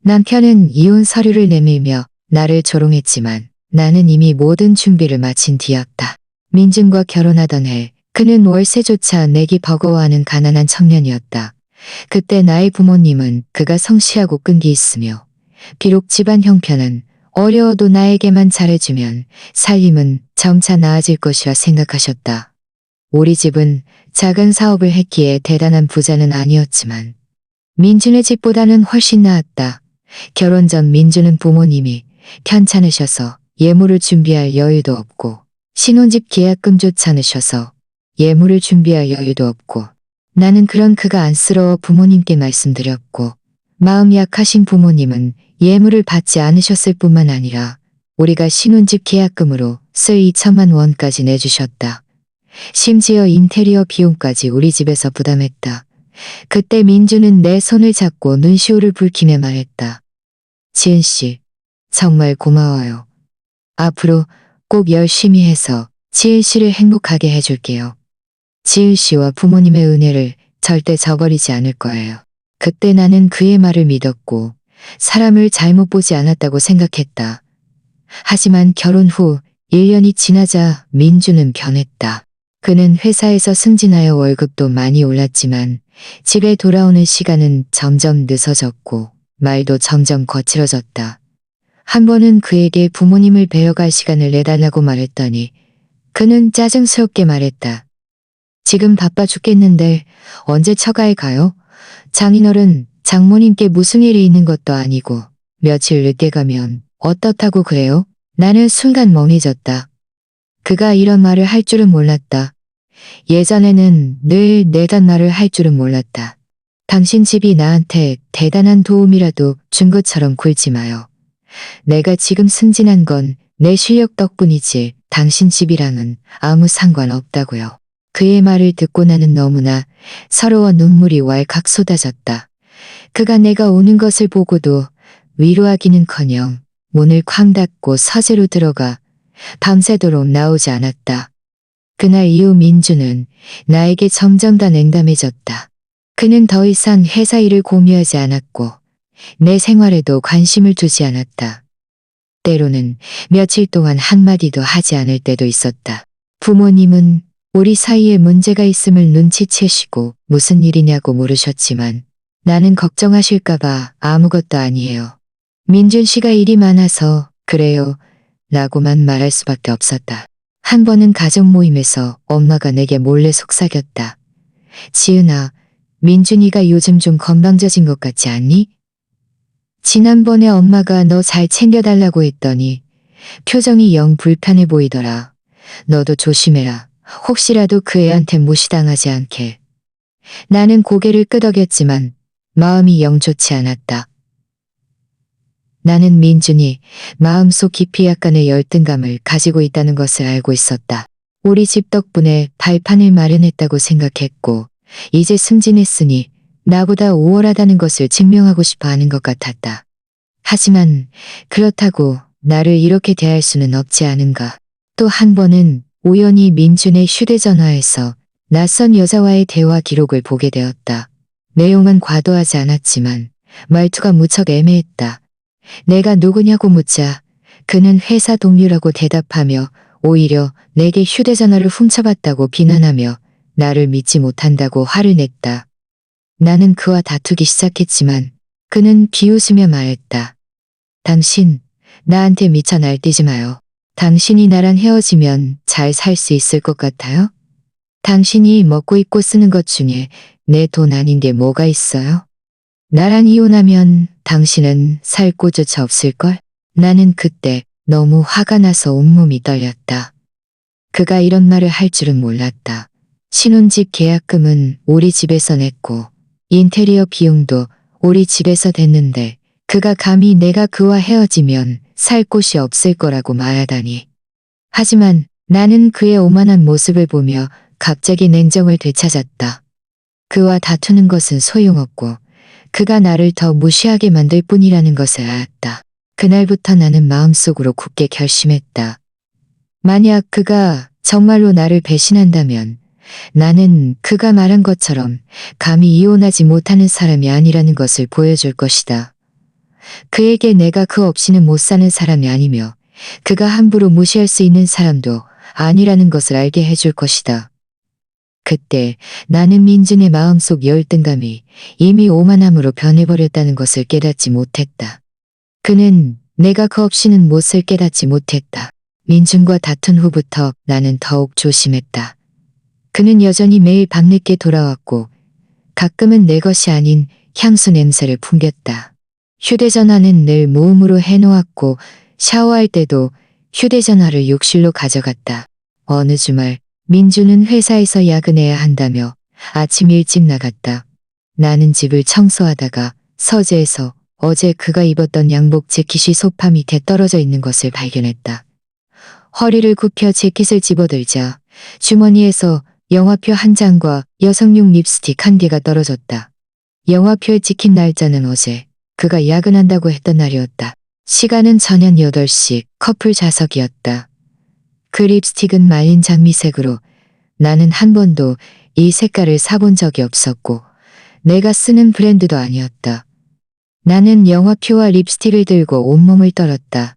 남편은 이혼 서류를 내밀며 나를 조롱했지만 나는 이미 모든 준비를 마친 뒤였다. 민준과 결혼하던 해 그는 월세조차 내기 버거워하는 가난한 청년이었다. 그때 나의 부모님은 그가 성실하고 끈기 있으며 비록 집안 형편은 어려워도 나에게만 잘해주면 살림은 점차 나아질 것이라 생각하셨다. 우리 집은 작은 사업을 했기에 대단한 부자는 아니었지만 민준의 집보다는 훨씬 나았다. 결혼 전 민준은 부모님이 편찮으셔서 예물을 준비할 여유도 없고 신혼집 계약금조차 넣으셔서 예물을 준비할 여유도 없고 나는 그런 그가 안쓰러워 부모님께 말씀드렸고 마음 약하신 부모님은 예물을 받지 않으셨을 뿐만 아니라 우리가 신혼집 계약금으로 쓸 2천만 원까지 내주셨다. 심지어 인테리어 비용까지 우리 집에서 부담했다. 그때 민주는 내 손을 잡고 눈시울을 붉히며 말했다. 지은 씨, 정말 고마워요. 앞으로 꼭 열심히 해서 지은 씨를 행복하게 해줄게요. 지은 씨와 부모님의 은혜를 절대 저버리지 않을 거예요. 그때 나는 그의 말을 믿었고 사람을 잘못 보지 않았다고 생각했다. 하지만 결혼 후 1년이 지나자 민주는 변했다. 그는 회사에서 승진하여 월급도 많이 올랐지만 집에 돌아오는 시간은 점점 늦어졌고 말도 점점 거칠어졌다. 한 번은 그에게 부모님을 뵈어갈 시간을 내달라고 말했더니 그는 짜증스럽게 말했다. 지금 바빠 죽겠는데 언제 처가에 가요? 장인어른 장모님께 무슨 일이 있는 것도 아니고 며칠 늦게 가면 어떻다고 그래요? 나는 순간 멍해졌다. 그가 이런 말을 할 줄은 몰랐다. 예전에는 늘 내단 말을 할 줄은 몰랐다. 당신 집이 나한테 대단한 도움이라도 준 것처럼 굴지 마요. 내가 지금 승진한 건 내 실력 덕분이지 당신 집이랑은 아무 상관없다고요. 그의 말을 듣고 나는 너무나 서러워 눈물이 왈칵 쏟아졌다. 그가 내가 우는 것을 보고도 위로하기는커녕 문을 쾅 닫고 서재로 들어가 밤새도록 나오지 않았다. 그날 이후 민주는 나에게 점점 더 냉담해졌다. 그는 더 이상 회사 일을 공유하지 않았고 내 생활에도 관심을 두지 않았다. 때로는 며칠 동안 한마디도 하지 않을 때도 있었다. 부모님은 우리 사이에 문제가 있음을 눈치채시고 무슨 일이냐고 물으셨지만 나는 걱정하실까봐 아무것도 아니에요. 민준 씨가 일이 많아서 그래요 라고만 말할 수밖에 없었다. 한 번은 가족 모임에서 엄마가 내게 몰래 속삭였다. 지은아, 민준이가 요즘 좀 건방져진 것 같지 않니? 지난번에 엄마가 너 잘 챙겨달라고 했더니 표정이 영 불편해 보이더라. 너도 조심해라. 혹시라도 그 애한테 무시당하지 않게. 나는 고개를 끄덕였지만 마음이 영 좋지 않았다. 나는 민준이 마음속 깊이 약간의 열등감을 가지고 있다는 것을 알고 있었다. 우리 집 덕분에 발판을 마련했다고 생각했고 이제 승진했으니 나보다 우월하다는 것을 증명하고 싶어 하는 것 같았다. 하지만 그렇다고 나를 이렇게 대할 수는 없지 않은가. 또 한 번은 우연히 민준의 휴대전화에서 낯선 여자와의 대화 기록을 보게 되었다. 내용은 과도하지 않았지만 말투가 무척 애매했다. 내가 누구냐고 묻자 그는 회사 동료라고 대답하며 오히려 내게 휴대전화를 훔쳐봤다고 비난하며 나를 믿지 못한다고 화를 냈다. 나는 그와 다투기 시작했지만 그는 비웃으며 말했다. 당신, 나한테 미쳐 날뛰지 마요. 당신이 나랑 헤어지면 잘 살 수 있을 것 같아요? 당신이 먹고 입고 쓰는 것 중에 내 돈 아닌 게 뭐가 있어요? 나랑 이혼하면 당신은 살 곳조차 없을걸? 나는 그때 너무 화가 나서 온몸이 떨렸다. 그가 이런 말을 할 줄은 몰랐다. 신혼집 계약금은 우리 집에서 냈고 인테리어 비용도 우리 집에서 댔는데 그가 감히 내가 그와 헤어지면 살 곳이 없을 거라고 말하다니. 하지만 나는 그의 오만한 모습을 보며 갑자기 냉정을 되찾았다. 그와 다투는 것은 소용없고 그가 나를 더 무시하게 만들 뿐이라는 것을 알았다. 그날부터 나는 마음속으로 굳게 결심했다. 만약 그가 정말로 나를 배신한다면 나는 그가 말한 것처럼 감히 이혼하지 못하는 사람이 아니라는 것을 보여줄 것이다. 그에게 내가 그 없이는 못 사는 사람이 아니며 그가 함부로 무시할 수 있는 사람도 아니라는 것을 알게 해줄 것이다. 그때 나는 민준의 마음속 열등감이 이미 오만함으로 변해버렸다는 것을 깨닫지 못했다. 그는 내가 그 없이는 못을 깨닫지 못했다. 민준과 다툰 후부터 나는 더욱 조심했다. 그는 여전히 매일 밤늦게 돌아왔고 가끔은 내 것이 아닌 향수 냄새를 풍겼다. 휴대전화는 늘 무음으로 해놓았고 샤워할 때도 휴대전화를 욕실로 가져갔다. 어느 주말 민주는 회사에서 야근해야 한다며 아침 일찍 나갔다. 나는 집을 청소하다가 서재에서 어제 그가 입었던 양복 재킷이 소파 밑에 떨어져 있는 것을 발견했다. 허리를 굽혀 재킷을 집어들자 주머니에서 영화표 한 장과 여성용 립스틱 한 개가 떨어졌다. 영화표에 찍힌 날짜는 어제 그가 야근한다고 했던 날이었다. 시간은 저녁 8시 커플 좌석이었다. 그 립스틱은 말린 장미색으로 나는 한 번도 이 색깔을 사본 적이 없었고 내가 쓰는 브랜드도 아니었다. 나는 영화표와 립스틱을 들고 온몸을 떨었다.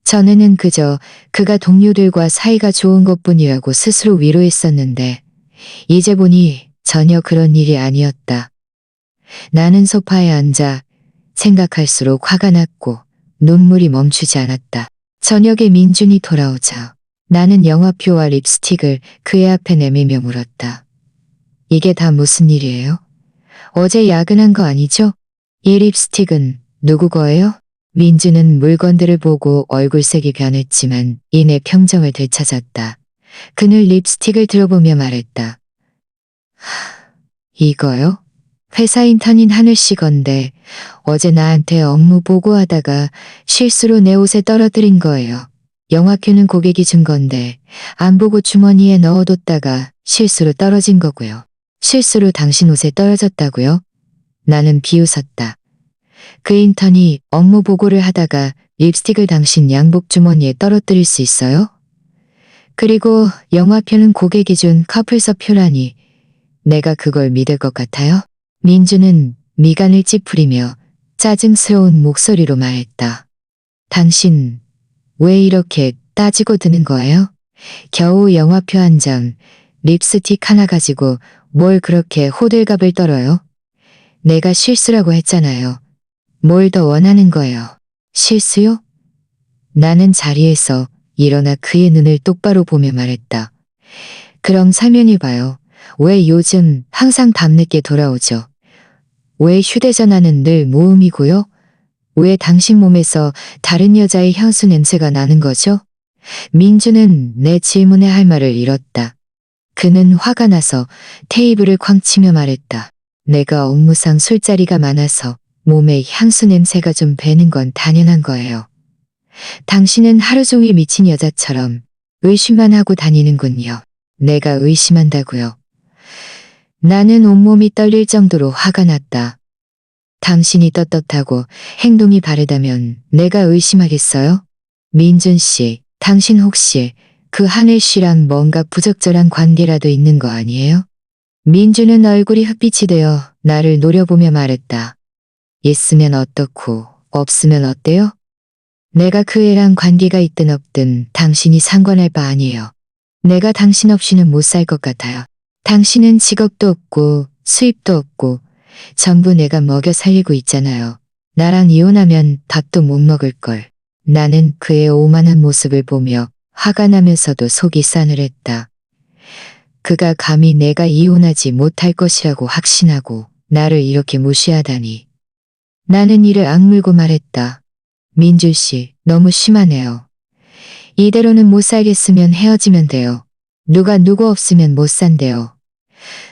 전에는 그저 그가 동료들과 사이가 좋은 것뿐이라고 스스로 위로했었는데 이제 보니 전혀 그런 일이 아니었다. 나는 소파에 앉아 생각할수록 화가 났고 눈물이 멈추지 않았다. 저녁에 민준이 돌아오자 나는 영화표와 립스틱을 그의 앞에 내밀며 물었다. 이게 다 무슨 일이에요? 어제 야근한 거 아니죠? 이 립스틱은 누구 거예요? 민준은 물건들을 보고 얼굴색이 변했지만 이내 평정을 되찾았다. 그는 립스틱을 들어보며 말했다. 이거요? 회사 인턴인 하늘씨 건데 어제 나한테 업무 보고하다가 실수로 내 옷에 떨어뜨린 거예요. 영화표는 고객이 준 건데 안 보고 주머니에 넣어뒀다가 실수로 떨어진 거고요. 실수로 당신 옷에 떨어졌다고요? 나는 비웃었다. 그 인턴이 업무 보고를 하다가 립스틱을 당신 양복 주머니에 떨어뜨릴 수 있어요? 그리고 영화표는 고객이 준 커플서표라니 내가 그걸 믿을 것 같아요? 민주는 미간을 찌푸리며 짜증스러운 목소리로 말했다. 당신 왜 이렇게 따지고 드는 거예요? 겨우 영화표 한 장, 립스틱 하나 가지고 뭘 그렇게 호들갑을 떨어요? 내가 실수라고 했잖아요. 뭘 더 원하는 거예요? 실수요? 나는 자리에서 일어나 그의 눈을 똑바로 보며 말했다. 그럼 설명해봐요. 왜 요즘 항상 밤늦게 돌아오죠? 왜 휴대전화는 늘 무음이고요? 왜 당신 몸에서 다른 여자의 향수 냄새가 나는 거죠? 민주는 내 질문에 할 말을 잃었다. 그는 화가 나서 테이블을 쾅 치며 말했다. 내가 업무상 술자리가 많아서 몸에 향수 냄새가 좀 배는 건 당연한 거예요. 당신은 하루 종일 미친 여자처럼 의심만 하고 다니는군요. 내가 의심한다고요. 나는 온몸이 떨릴 정도로 화가 났다. 당신이 떳떳하고 행동이 바르다면 내가 의심하겠어요? 민준 씨, 당신 혹시 그 하늘 씨랑 뭔가 부적절한 관계라도 있는 거 아니에요? 민준은 얼굴이 흑빛이 되어 나를 노려보며 말했다. 있으면 어떻고 없으면 어때요? 내가 그 애랑 관계가 있든 없든 당신이 상관할 바 아니에요. 내가 당신 없이는 못 살 것 같아요. 당신은 직업도 없고 수입도 없고 전부 내가 먹여 살리고 있잖아요. 나랑 이혼하면 밥도 못 먹을 걸. 나는 그의 오만한 모습을 보며 화가 나면서도 속이 싸늘했다. 그가 감히 내가 이혼하지 못할 것이라고 확신하고 나를 이렇게 무시하다니. 나는 이를 악물고 말했다. 민준 씨, 너무 심하네요. 이대로는 못 살겠으면 헤어지면 돼요. 누가 누구 없으면 못 산대요.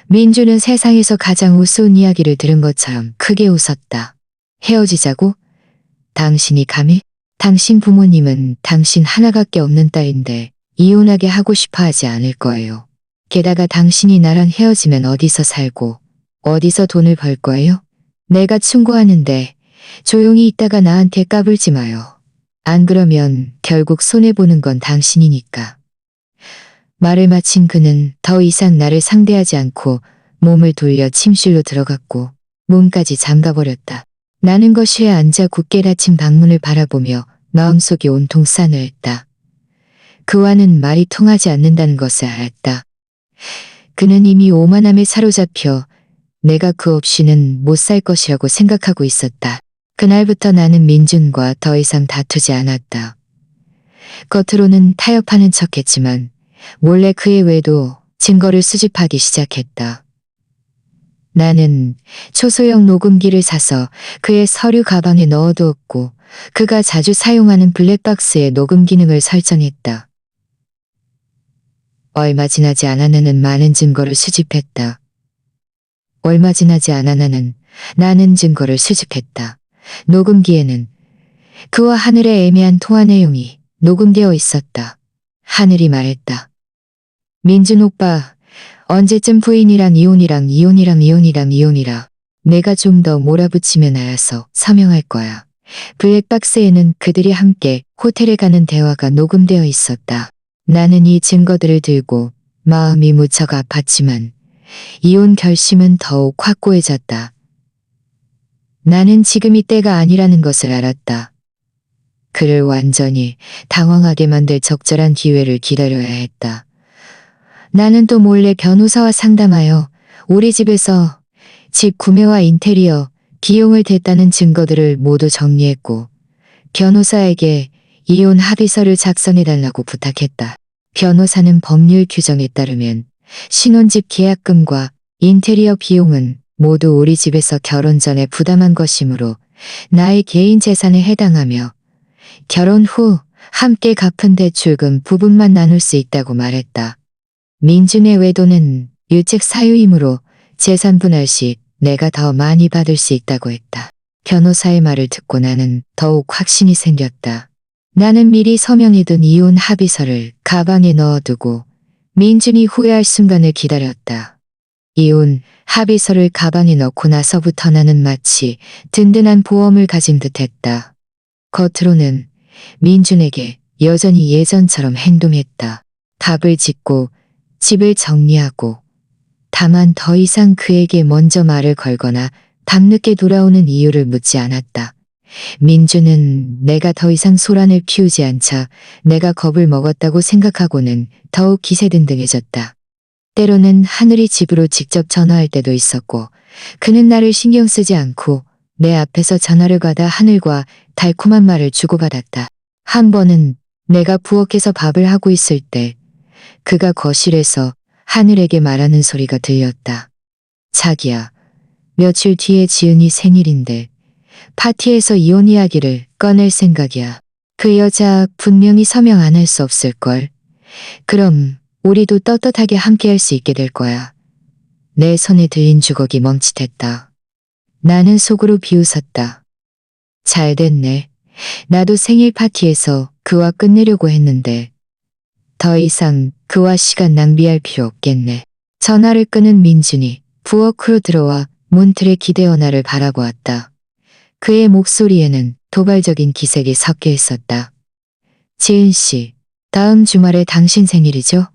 민주는 세상에서 가장 우스운 이야기를 들은 것처럼 크게 웃었다. 헤어지자고? 당신이 감히? 당신 부모님은 당신 하나밖에 없는 딸인데 이혼하게 하고 싶어 하지 않을 거예요. 게다가 당신이 나랑 헤어지면 어디서 살고 어디서 돈을 벌 거예요? 내가 충고하는데 조용히 있다가 나한테 까불지 마요. 안 그러면 결국 손해보는 건 당신이니까. 말을 마친 그는 더 이상 나를 상대하지 않고 몸을 돌려 침실로 들어갔고 문까지 잠가버렸다. 나는 거실에 앉아 굳게 닫힌 방문을 바라보며 마음속이 온통 싸늘했다. 그와는 말이 통하지 않는다는 것을 알았다. 그는 이미 오만함에 사로잡혀 내가 그 없이는 못 살 것이라고 생각하고 있었다. 그날부터 나는 민준과 더 이상 다투지 않았다. 겉으로는 타협하는 척했지만 몰래 그의 외도 증거를 수집하기 시작했다. 나는 초소형 녹음기를 사서 그의 서류 가방에 넣어두었고 그가 자주 사용하는 블랙박스에 녹음 기능을 설정했다. 얼마 지나지 않아 나는 많은 증거를 수집했다. 얼마 지나지 않아 나는 증거를 수집했다. 녹음기에는 그와 하늘의 애매한 통화 내용이 녹음되어 있었다. 하늘이 말했다. 민준 오빠, 언제쯤 부인이랑 이혼이라. 내가 좀 더 몰아붙이면 알아서 서명할 거야. 블랙박스에는 그들이 함께 호텔에 가는 대화가 녹음되어 있었다. 나는 이 증거들을 들고 마음이 무척 아팠지만 이혼 결심은 더욱 확고해졌다. 나는 지금이 때가 아니라는 것을 알았다. 그를 완전히 당황하게 만들 적절한 기회를 기다려야 했다. 나는 또 몰래 변호사와 상담하여 우리 집에서 집 구매와 인테리어, 비용을 댔다는 증거들을 모두 정리했고 변호사에게 이혼 합의서를 작성해달라고 부탁했다. 변호사는 법률 규정에 따르면 신혼집 계약금과 인테리어 비용은 모두 우리 집에서 결혼 전에 부담한 것이므로 나의 개인 재산에 해당하며 결혼 후 함께 갚은 대출금 부분만 나눌 수 있다고 말했다. 민준의 외도는 유책 사유이므로 재산 분할 시 내가 더 많이 받을 수 있다고 했다. 변호사의 말을 듣고 나는 더욱 확신이 생겼다. 나는 미리 서명해둔 이혼 합의서를 가방에 넣어두고 민준이 후회할 순간을 기다렸다. 이혼 합의서를 가방에 넣고 나서부터 나는 마치 든든한 보험을 가진 듯했다. 겉으로는 민준에게 여전히 예전처럼 행동했다. 밥을 짓고 집을 정리하고 다만 더 이상 그에게 먼저 말을 걸거나 밤늦게 돌아오는 이유를 묻지 않았다. 민준은 내가 더 이상 소란을 피우지 않자 내가 겁을 먹었다고 생각하고는 더욱 기세등등해졌다. 때로는 하늘이 집으로 직접 전화할 때도 있었고 그는 나를 신경 쓰지 않고 내 앞에서 전화를 받아 하늘과 달콤한 말을 주고받았다. 한 번은 내가 부엌에서 밥을 하고 있을 때 그가 거실에서 하늘에게 말하는 소리가 들렸다. 자기야, 며칠 뒤에 지은이 생일인데 파티에서 이혼 이야기를 꺼낼 생각이야. 그 여자 분명히 서명 안 할 수 없을걸. 그럼 우리도 떳떳하게 함께할 수 있게 될 거야. 내 손에 들린 주걱이 멈칫했다. 나는 속으로 비웃었다. 잘 됐네. 나도 생일 파티에서 그와 끝내려고 했는데 더 이상 그와 시간 낭비할 필요 없겠네. 전화를 끄는 민준이 부엌으로 들어와 문틀에 기대어 나를 바라보았다. 그의 목소리에는 도발적인 기색이 섞여 있었다. 지은 씨, 다음 주말에 당신 생일이죠?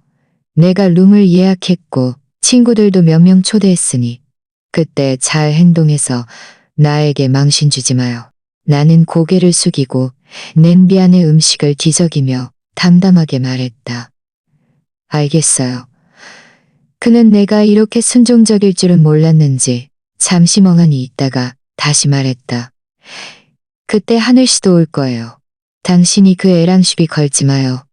내가 룸을 예약했고 친구들도 몇 명 초대했으니 그때 잘 행동해서 나에게 망신 주지 마요. 나는 고개를 숙이고 냄비 안의 음식을 뒤적이며 담담하게 말했다. 알겠어요. 그는 내가 이렇게 순종적일 줄은 몰랐는지 잠시 멍하니 있다가 다시 말했다. 그때 하늘 씨도 올 거예요. 당신이 그 애랑 시비 걸지 마요.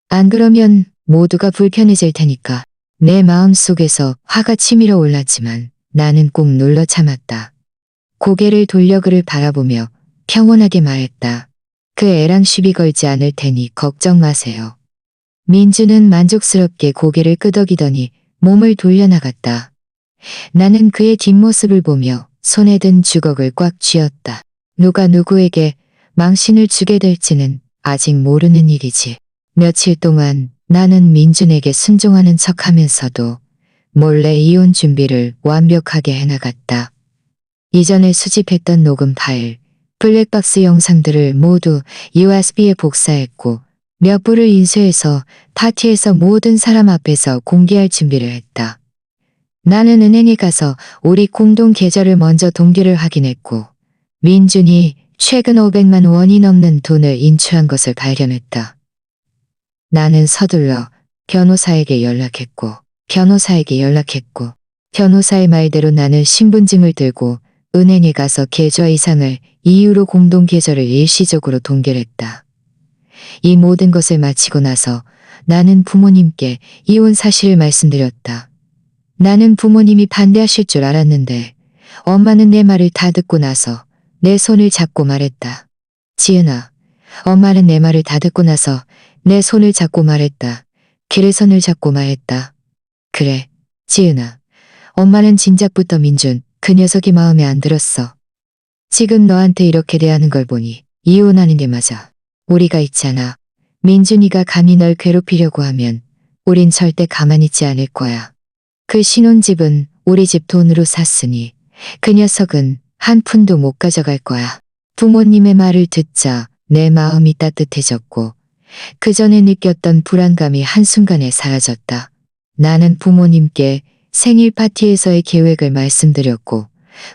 안 그러면 모두가 불편해질 테니까. 내 마음속에서 화가 치밀어 올랐지만 나는 꼭 눌러 참았다. 고개를 돌려 그를 바라보며 평온하게 말했다. 그 애랑 시비 걸지 않을 테니 걱정 마세요. 민주는 만족스럽게 고개를 끄덕이더니 몸을 돌려나갔다. 나는 그의 뒷모습을 보며 손에 든 주걱을 꽉 쥐었다. 누가 누구에게 망신을 주게 될지는 아직 모르는 일이지. 며칠 동안 나는 민준에게 순종하는 척하면서도 몰래 이혼 준비를 완벽하게 해나갔다. 이전에 수집했던 녹음 파일, 블랙박스 영상들을 모두 USB에 복사했고 몇 부를 인쇄해서 파티에서 모든 사람 앞에서 공개할 준비를 했다. 나는 은행에 가서 우리 공동 계좌를 먼저 동기를 확인했고 민준이 최근 500만 원이 넘는 돈을 인출한 것을 발견했다. 나는 서둘러 변호사에게 연락했고, 변호사의 말대로 나는 신분증을 들고 은행에 가서 계좌 이상을 이유로 공동계좌를 일시적으로 동결했다. 이 모든 것을 마치고 나서 나는 부모님께 이혼 사실을 말씀드렸다. 나는 부모님이 반대하실 줄 알았는데 엄마는 내 말을 다 듣고 나서 내 손을 잡고 말했다. 지은아, 엄마는 내 말을 다 듣고 나서 내 손을 잡고 말했다. 길의 손을 잡고 말했다. 그래, 지은아. 엄마는 진작부터 민준, 그 녀석이 마음에 안 들었어. 지금 너한테 이렇게 대하는 걸 보니 이혼하는 게 맞아. 우리가 있잖아. 민준이가 감히 널 괴롭히려고 하면 우린 절대 가만히 있지 않을 거야. 그 신혼집은 우리 집 돈으로 샀으니 그 녀석은 한 푼도 못 가져갈 거야. 부모님의 말을 듣자 내 마음이 따뜻해졌고 그 전에 느꼈던 불안감이 한순간에 사라졌다. 나는 부모님께 생일 파티에서의 계획을 말씀드렸고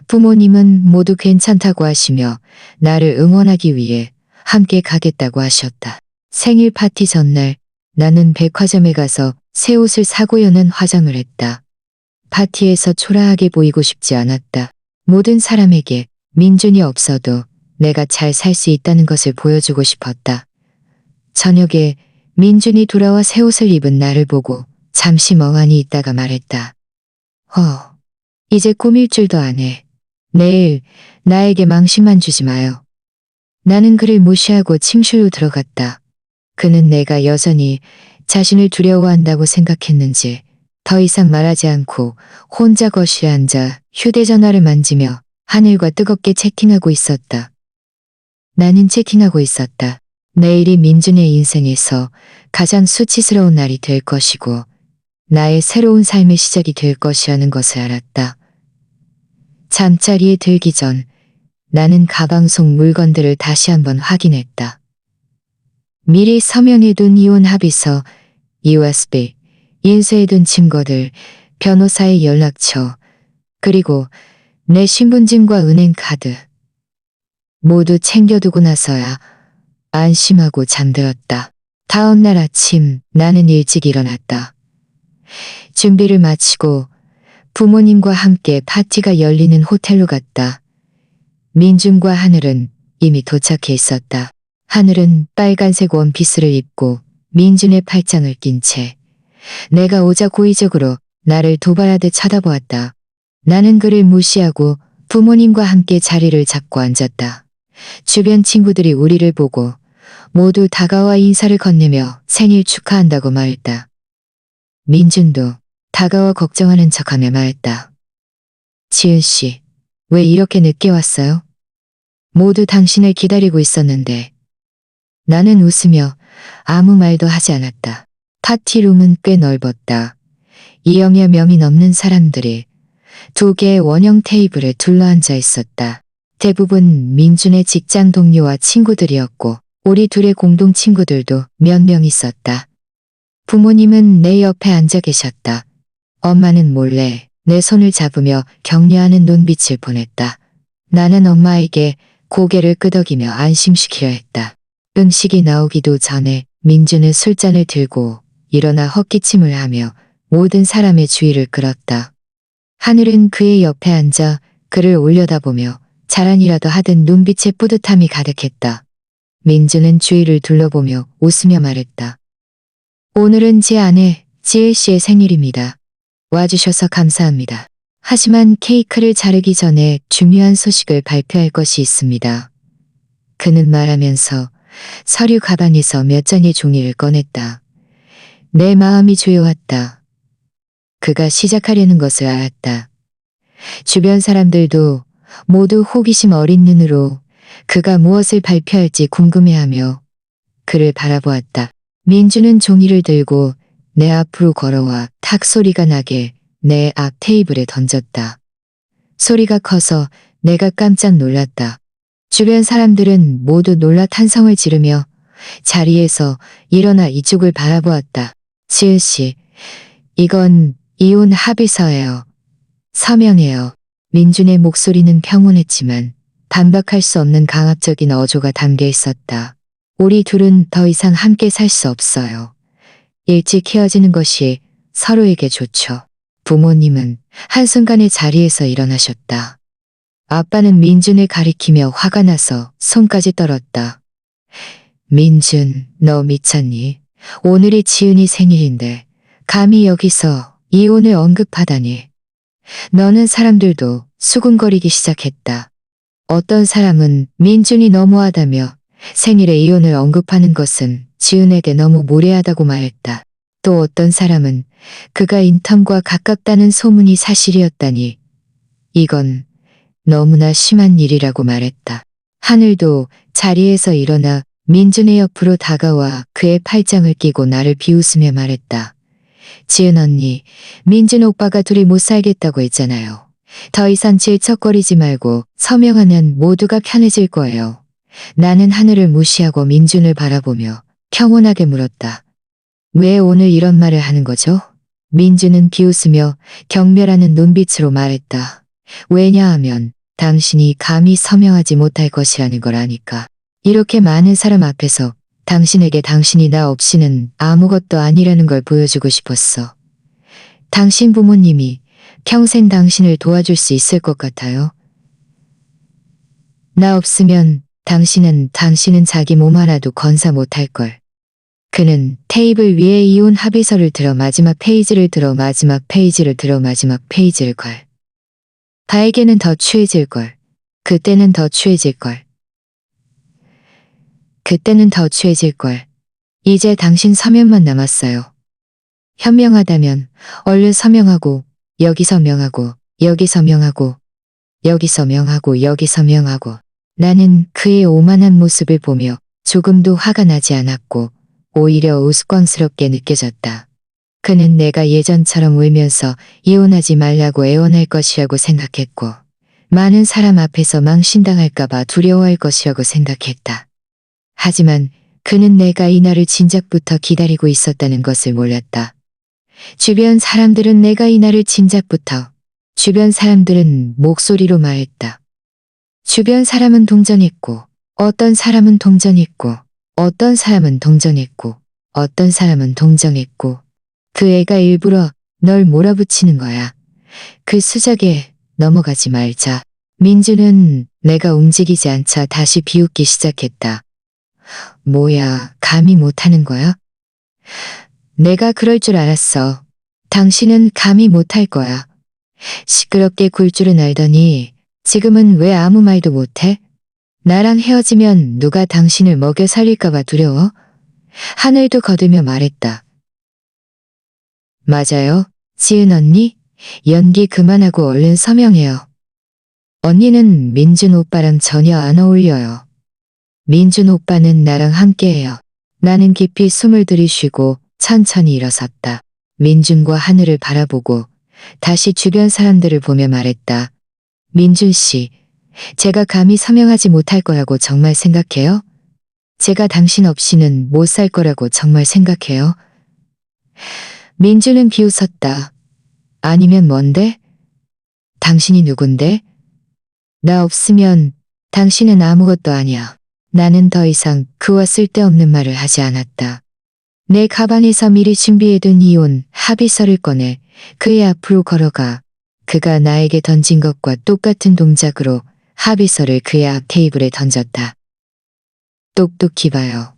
부모님은 모두 괜찮다고 하시며 나를 응원하기 위해 함께 가겠다고 하셨다. 생일 파티 전날 나는 백화점에 가서 새 옷을 사고 여는 화장을 했다. 파티에서 초라하게 보이고 싶지 않았다. 모든 사람에게 민준이 없어도 내가 잘 살 수 있다는 것을 보여주고 싶었다. 저녁에 민준이 돌아와 새 옷을 입은 나를 보고 잠시 멍하니 있다가 말했다. 이제 꾸밀 줄도 안 해. 내일 나에게 망신만 주지 마요. 나는 그를 무시하고 침실로 들어갔다. 그는 내가 여전히 자신을 두려워한다고 생각했는지 더 이상 말하지 않고 혼자 거실에 앉아 휴대전화를 만지며 하늘과 뜨겁게 채팅하고 있었다. 나는 채팅하고 있었다. 내일이 민준의 인생에서 가장 수치스러운 날이 될 것이고 나의 새로운 삶의 시작이 될 것이라는 것을 알았다. 잠자리에 들기 전 나는 가방 속 물건들을 다시 한번 확인했다. 미리 서명해둔 이혼 합의서, USB, 인쇄해둔 증거들, 변호사의 연락처, 그리고 내 신분증과 은행 카드. 모두 챙겨두고 나서야 안심하고 잠들었다. 다음 날 아침 나는 일찍 일어났다. 준비를 마치고 부모님과 함께 파티가 열리는 호텔로 갔다. 민준과 하늘은 이미 도착해 있었다. 하늘은 빨간색 원피스를 입고 민준의 팔짱을 낀 채 내가 오자 고의적으로 나를 도발하듯 쳐다보았다. 나는 그를 무시하고 부모님과 함께 자리를 잡고 앉았다. 주변 친구들이 우리를 보고 모두 다가와 인사를 건네며 생일 축하한다고 말했다. 민준도 다가와 걱정하는 척하며 말했다. 지은 씨, 왜 이렇게 늦게 왔어요? 모두 당신을 기다리고 있었는데. 나는 웃으며 아무 말도 하지 않았다. 파티룸은 꽤 넓었다. 2여여 명이 넘는 사람들이 2개의 원형 테이블에 둘러앉아 있었다. 대부분 민준의 직장 동료와 친구들이었고 우리 둘의 공동 친구들도 몇 명 있었다. 부모님은 내 옆에 앉아 계셨다. 엄마는 몰래 내 손을 잡으며 격려하는 눈빛을 보냈다. 나는 엄마에게 고개를 끄덕이며 안심시키려 했다. 음식이 나오기도 전에 민준은 술잔을 들고 일어나 헛기침을 하며 모든 사람의 주의를 끌었다. 하늘은 그의 옆에 앉아 그를 올려다보며 자랑이라도 하듯 눈빛에 뿌듯함이 가득했다. 민준은 주위를 둘러보며 웃으며 말했다. 오늘은 제 아내 지혜 씨의 생일입니다. 와주셔서 감사합니다. 하지만 케이크를 자르기 전에 중요한 소식을 발표할 것이 있습니다. 그는 말하면서 서류 가방에서 몇 장의 종이를 꺼냈다. 내 마음이 조여왔다. 그가 시작하려는 것을 알았다. 주변 사람들도 모두 호기심 어린 눈으로 그가 무엇을 발표할지 궁금해하며 그를 바라보았다. 민주는 종이를 들고 내 앞으로 걸어와 탁 소리가 나게 내 앞 테이블에 던졌다. 소리가 커서 내가 깜짝 놀랐다. 주변 사람들은 모두 놀라 탄성을 지르며 자리에서 일어나 이쪽을 바라보았다. 지은 씨, 이건 이혼 합의서예요. 서명해요. 민준의 목소리는 평온했지만 반박할 수 없는 강압적인 어조가 담겨 있었다. 우리 둘은 더 이상 함께 살 수 없어요. 일찍 헤어지는 것이 서로에게 좋죠. 부모님은 한순간에 자리에서 일어나셨다. 아빠는 민준을 가리키며 화가 나서 손까지 떨었다. 민준, 너 미쳤니? 오늘이 지은이 생일인데 감히 여기서 이혼을 언급하다니. 너는 사람들도 수군거리기 시작했다. 어떤 사람은 민준이 너무하다며 생일에 이혼을 언급하는 것은 지은에게 너무 무례하다고 말했다. 또 어떤 사람은 그가 인턴과 가깝다는 소문이 사실이었다니. 이건 너무나 심한 일이라고 말했다. 하늘도 자리에서 일어나 민준의 옆으로 다가와 그의 팔짱을 끼고 나를 비웃으며 말했다. 지은 언니, 민준 오빠가 둘이 못 살겠다고 했잖아요. 더 이상 질척거리지 말고 서명하면 모두가 편해질 거예요. 나는 하늘을 무시하고 민준을 바라보며 평온하게 물었다. 왜 오늘 이런 말을 하는 거죠? 민준은 비웃으며 경멸하는 눈빛으로 말했다. 왜냐하면 당신이 감히 서명하지 못할 것이라는 걸 아니까. 이렇게 많은 사람 앞에서 당신에게 당신이 나 없이는 아무것도 아니라는 걸 보여주고 싶었어. 당신 부모님이 평생 당신을 도와줄 수 있을 것 같아요. 나 없으면 당신은 자기 몸 하나도 건사 못할 걸. 그는 테이블 위에 이혼 합의서를 들어 마지막 페이지를 들어 마지막 페이지를 들어 마지막 페이지를 걸. 바에게는 더 취해질 걸. 그때는 더 취해질 걸. 그때는 더 취해질 걸. 이제 당신 서명만 남았어요. 현명하다면 얼른 서명하고 여기 서명하고 여기 서명하고 여기 서명하고 여기 서명하고. 나는 그의 오만한 모습을 보며 조금도 화가 나지 않았고 오히려 우스꽝스럽게 느껴졌다. 그는 내가 예전처럼 울면서 이혼하지 말라고 애원할 것이라고 생각했고 많은 사람 앞에서 망신당할까봐 두려워할 것이라고 생각했다. 하지만 그는 내가 이 날을 진작부터 기다리고 있었다는 것을 몰랐다. 주변 사람들은 내가 이 날을 진작부터 주변 사람들은 목소리로 말했다. 주변 사람은 동정했고 어떤 사람은 동정했고 어떤 사람은 동정했고 어떤 사람은 동정했고 그 애가 일부러 널 몰아붙이는 거야. 그 수작에 넘어가지 말자. 민주는 내가 움직이지 않자 다시 비웃기 시작했다. 뭐야, 감히 못하는 거야? 내가 그럴 줄 알았어. 당신은 감히 못할 거야. 시끄럽게 굴 줄은 알더니 지금은 왜 아무 말도 못해? 나랑 헤어지면 누가 당신을 먹여 살릴까봐 두려워? 하늘도 거들며 말했다. 맞아요, 지은 언니. 연기 그만하고 얼른 서명해요. 언니는 민준 오빠랑 전혀 안 어울려요. 민준 오빠는 나랑 함께해요. 나는 깊이 숨을 들이쉬고 천천히 일어섰다. 민준과 하늘을 바라보고 다시 주변 사람들을 보며 말했다. 민준 씨, 제가 감히 서명하지 못할 거라고 정말 생각해요? 제가 당신 없이는 못 살 거라고 정말 생각해요? 민준은 비웃었다. 아니면 뭔데? 당신이 누군데? 나 없으면 당신은 아무것도 아니야. 나는 더 이상 그와 쓸데없는 말을 하지 않았다. 내 가방에서 미리 준비해둔 이혼 합의서를 꺼내 그의 앞으로 걸어가 그가 나에게 던진 것과 똑같은 동작으로 합의서를 그의 앞 테이블에 던졌다. 똑똑히 봐요.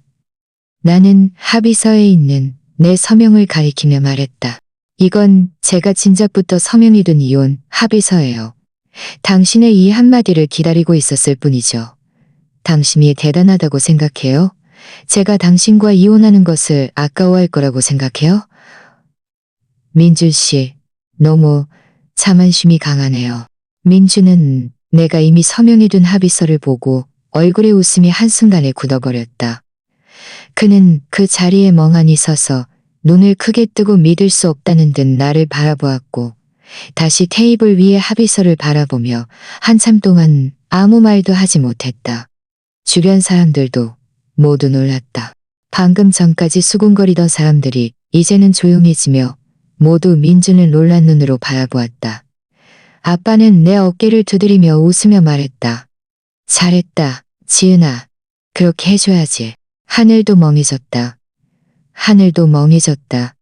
나는 합의서에 있는 내 서명을 가리키며 말했다. 이건 제가 진작부터 서명해둔 이혼 합의서예요. 당신의 이 한마디를 기다리고 있었을 뿐이죠. 당신이 대단하다고 생각해요? 제가 당신과 이혼하는 것을 아까워할 거라고 생각해요? 민준 씨, 너무 자만심이 강하네요. 민준은 내가 이미 서명해둔 합의서를 보고 얼굴에 웃음이 한순간에 굳어버렸다. 그는 그 자리에 멍하니 서서 눈을 크게 뜨고 믿을 수 없다는 듯 나를 바라보았고 다시 테이블 위의 합의서를 바라보며 한참 동안 아무 말도 하지 못했다. 주변 사람들도 모두 놀랐다. 방금 전까지 수군거리던 사람들이 이제는 조용해지며 모두 민준을 놀란 눈으로 바라보았다. 아빠는 내 어깨를 두드리며 웃으며 말했다. 잘했다, 지은아. 그렇게 해줘야지. 하늘도 멍해졌다. 하늘도 멍해졌다.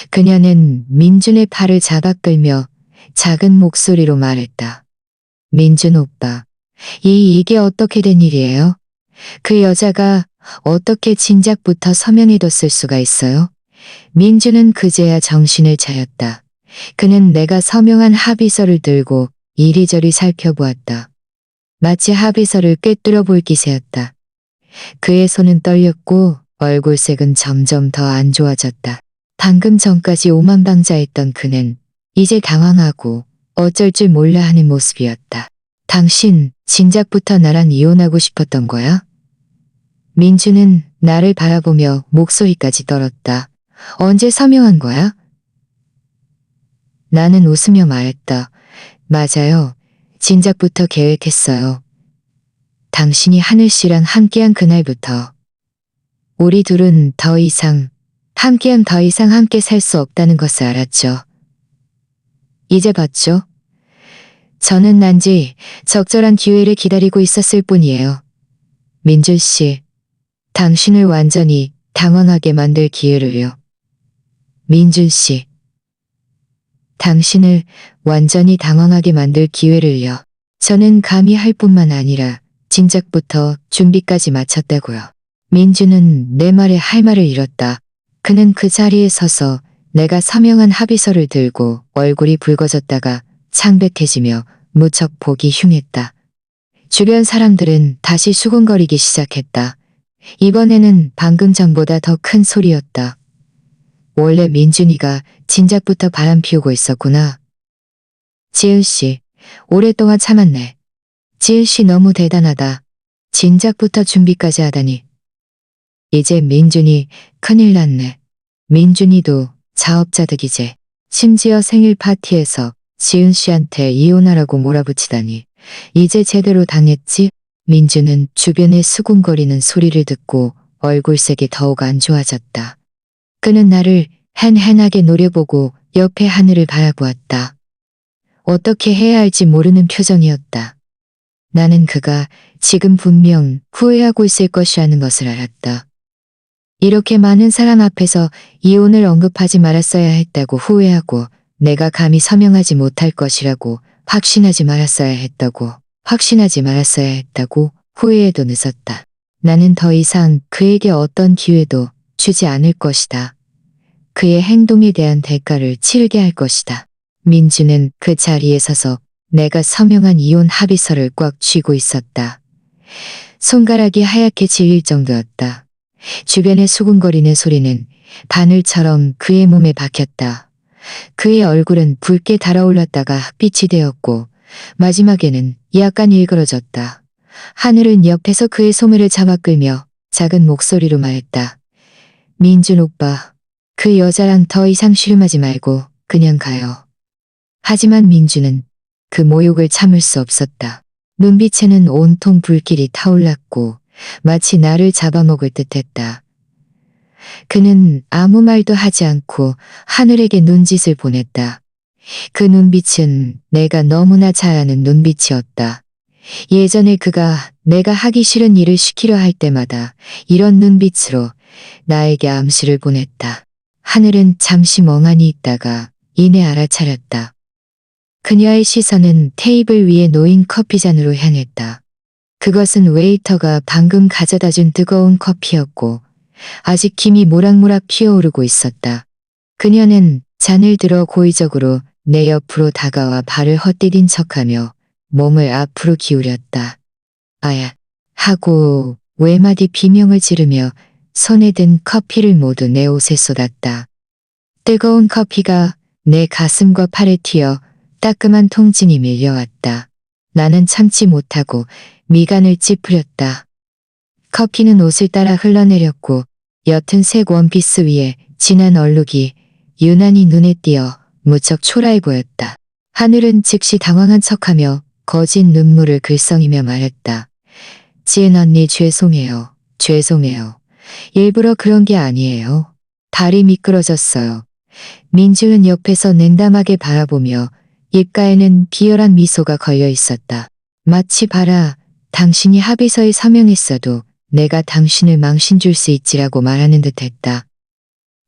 그녀는 민준의 팔을 잡아 끌며 작은 목소리로 말했다. 민준 오빠, 이게 어떻게 된 일이에요? 그 여자가 어떻게 진작부터 서명해뒀을 수가 있어요? 민준은 그제야 정신을 차렸다. 그는 내가 서명한 합의서를 들고 이리저리 살펴보았다. 마치 합의서를 꿰뚫어 볼 기세였다. 그의 손은 떨렸고 얼굴색은 점점 더 안 좋아졌다. 방금 전까지 오만방자했던 그는 이제 당황하고 어쩔 줄 몰라 하는 모습이었다. 당신 진작부터 나랑 이혼하고 싶었던 거야? 민주는 나를 바라보며 목소리까지 떨었다. 언제 서명한 거야? 나는 웃으며 말했다. 맞아요. 진작부터 계획했어요. 당신이 하늘 씨랑 함께한 그날부터. 우리 둘은 더 이상 함께 살 수 없다는 것을 알았죠. 이제 봤죠? 저는 난지 적절한 기회를 기다리고 있었을 뿐이에요. 민준 씨, 당신을 완전히 당황하게 만들 기회를요. 민준 씨, 당신을 완전히 당황하게 만들 기회를요. 저는 감히 할 뿐만 아니라 진작부터 준비까지 마쳤다고요. 민주는 내 말에 할 말을 잃었다. 그는 그 자리에 서서 내가 서명한 합의서를 들고 얼굴이 붉어졌다가 창백해지며 무척 보기 흉했다. 주변 사람들은 다시 수군거리기 시작했다. 이번에는 방금 전보다 더 큰 소리였다. 원래 민준이가 진작부터 바람 피우고 있었구나. 지은 씨, 오랫동안 참았네. 지은 씨 너무 대단하다. 진작부터 준비까지 하다니. 이제 민준이 큰일 났네. 민준이도 자업자득이제. 심지어 생일 파티에서 지은 씨한테 이혼하라고 몰아붙이다니. 이제 제대로 당했지? 민준은 주변의 수군거리는 소리를 듣고 얼굴색이 더욱 안 좋아졌다. 그는 나를 헨헨하게 노려보고 옆에 하늘을 바라보았다. 어떻게 해야 할지 모르는 표정이었다. 나는 그가 지금 분명 후회하고 있을 것이라는 것을 알았다. 이렇게 많은 사람 앞에서 이혼을 언급하지 말았어야 했다고 후회하고 내가 감히 서명하지 못할 것이라고 확신하지 말았어야 했다고 후회해도 늦었다. 나는 더 이상 그에게 어떤 기회도 주지 않을 것이다. 그의 행동에 대한 대가를 치르게 할 것이다. 민주는 그 자리에 서서 내가 서명한 이혼 합의서를 꽉 쥐고 있었다. 손가락이 하얗게 질릴 정도였다. 주변의 수군거리는 소리는 바늘처럼 그의 몸에 박혔다. 그의 얼굴은 붉게 달아올랐다가 흑빛이 되었고 마지막에는 약간 일그러졌다. 하늘은 옆에서 그의 소매를 잡아 끌며 작은 목소리로 말했다. 민준 오빠, 그 여자랑 더 이상 씨름하지 말고 그냥 가요. 하지만 민주는 그 모욕을 참을 수 없었다. 눈빛에는 온통 불길이 타올랐고 마치 나를 잡아먹을 듯했다. 그는 아무 말도 하지 않고 하늘에게 눈짓을 보냈다. 그 눈빛은 내가 너무나 잘 아는 눈빛이었다. 예전에 그가 내가 하기 싫은 일을 시키려 할 때마다 이런 눈빛으로 나에게 암시를 보냈다. 하늘은 잠시 멍하니 있다가 이내 알아차렸다. 그녀의 시선은 테이블 위에 놓인 커피잔으로 향했다. 그것은 웨이터가 방금 가져다 준 뜨거운 커피였고 아직 김이 모락모락 피어오르고 있었다. 그녀는 잔을 들어 고의적으로 내 옆으로 다가와 발을 헛디딘 척하며 몸을 앞으로 기울였다. 아야 하고 외마디 비명을 지르며 손에 든 커피를 모두 내 옷에 쏟았다. 뜨거운 커피가 내 가슴과 팔에 튀어 따끔한 통증이 밀려왔다. 나는 참지 못하고 미간을 찌푸렸다. 커피는 옷을 따라 흘러내렸고 옅은 색 원피스 위에 진한 얼룩이 유난히 눈에 띄어 무척 초라해 보였다. 하늘은 즉시 당황한 척하며 거진 눈물을 글썽이며 말했다. 지은 언니 죄송해요. 일부러 그런 게 아니에요. 발이 미끄러졌어요. 민주은 옆에서 냉담하게 바라보며 입가에는 비열한 미소가 걸려 있었다. 마치 봐라, 당신이 합의서에 서명했어도 내가 당신을 망신 줄 수 있지라고 말하는 듯 했다.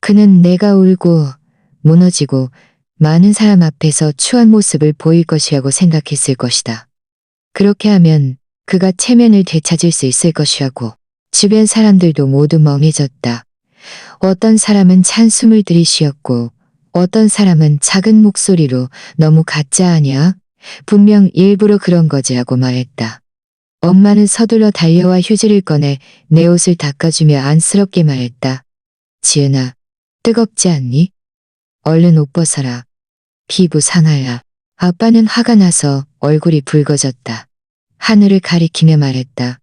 그는 내가 울고 무너지고 많은 사람 앞에서 추한 모습을 보일 것이라고 생각했을 것이다. 그렇게 하면 그가 체면을 되찾을 수 있을 것이라고. 주변 사람들도 모두 멍해졌다. 어떤 사람은 찬숨을 들이쉬었고 어떤 사람은 작은 목소리로 너무 가짜 아니야? 분명 일부러 그런 거지라고 말했다. 엄마는 서둘러 달려와 휴지를 꺼내 내 옷을 닦아주며 안쓰럽게 말했다. 지은아, 뜨겁지 않니? 얼른 옷 벗어라. 피부 상하야. 아빠는 화가 나서 얼굴이 붉어졌다. 하늘을 가리키며 말했다.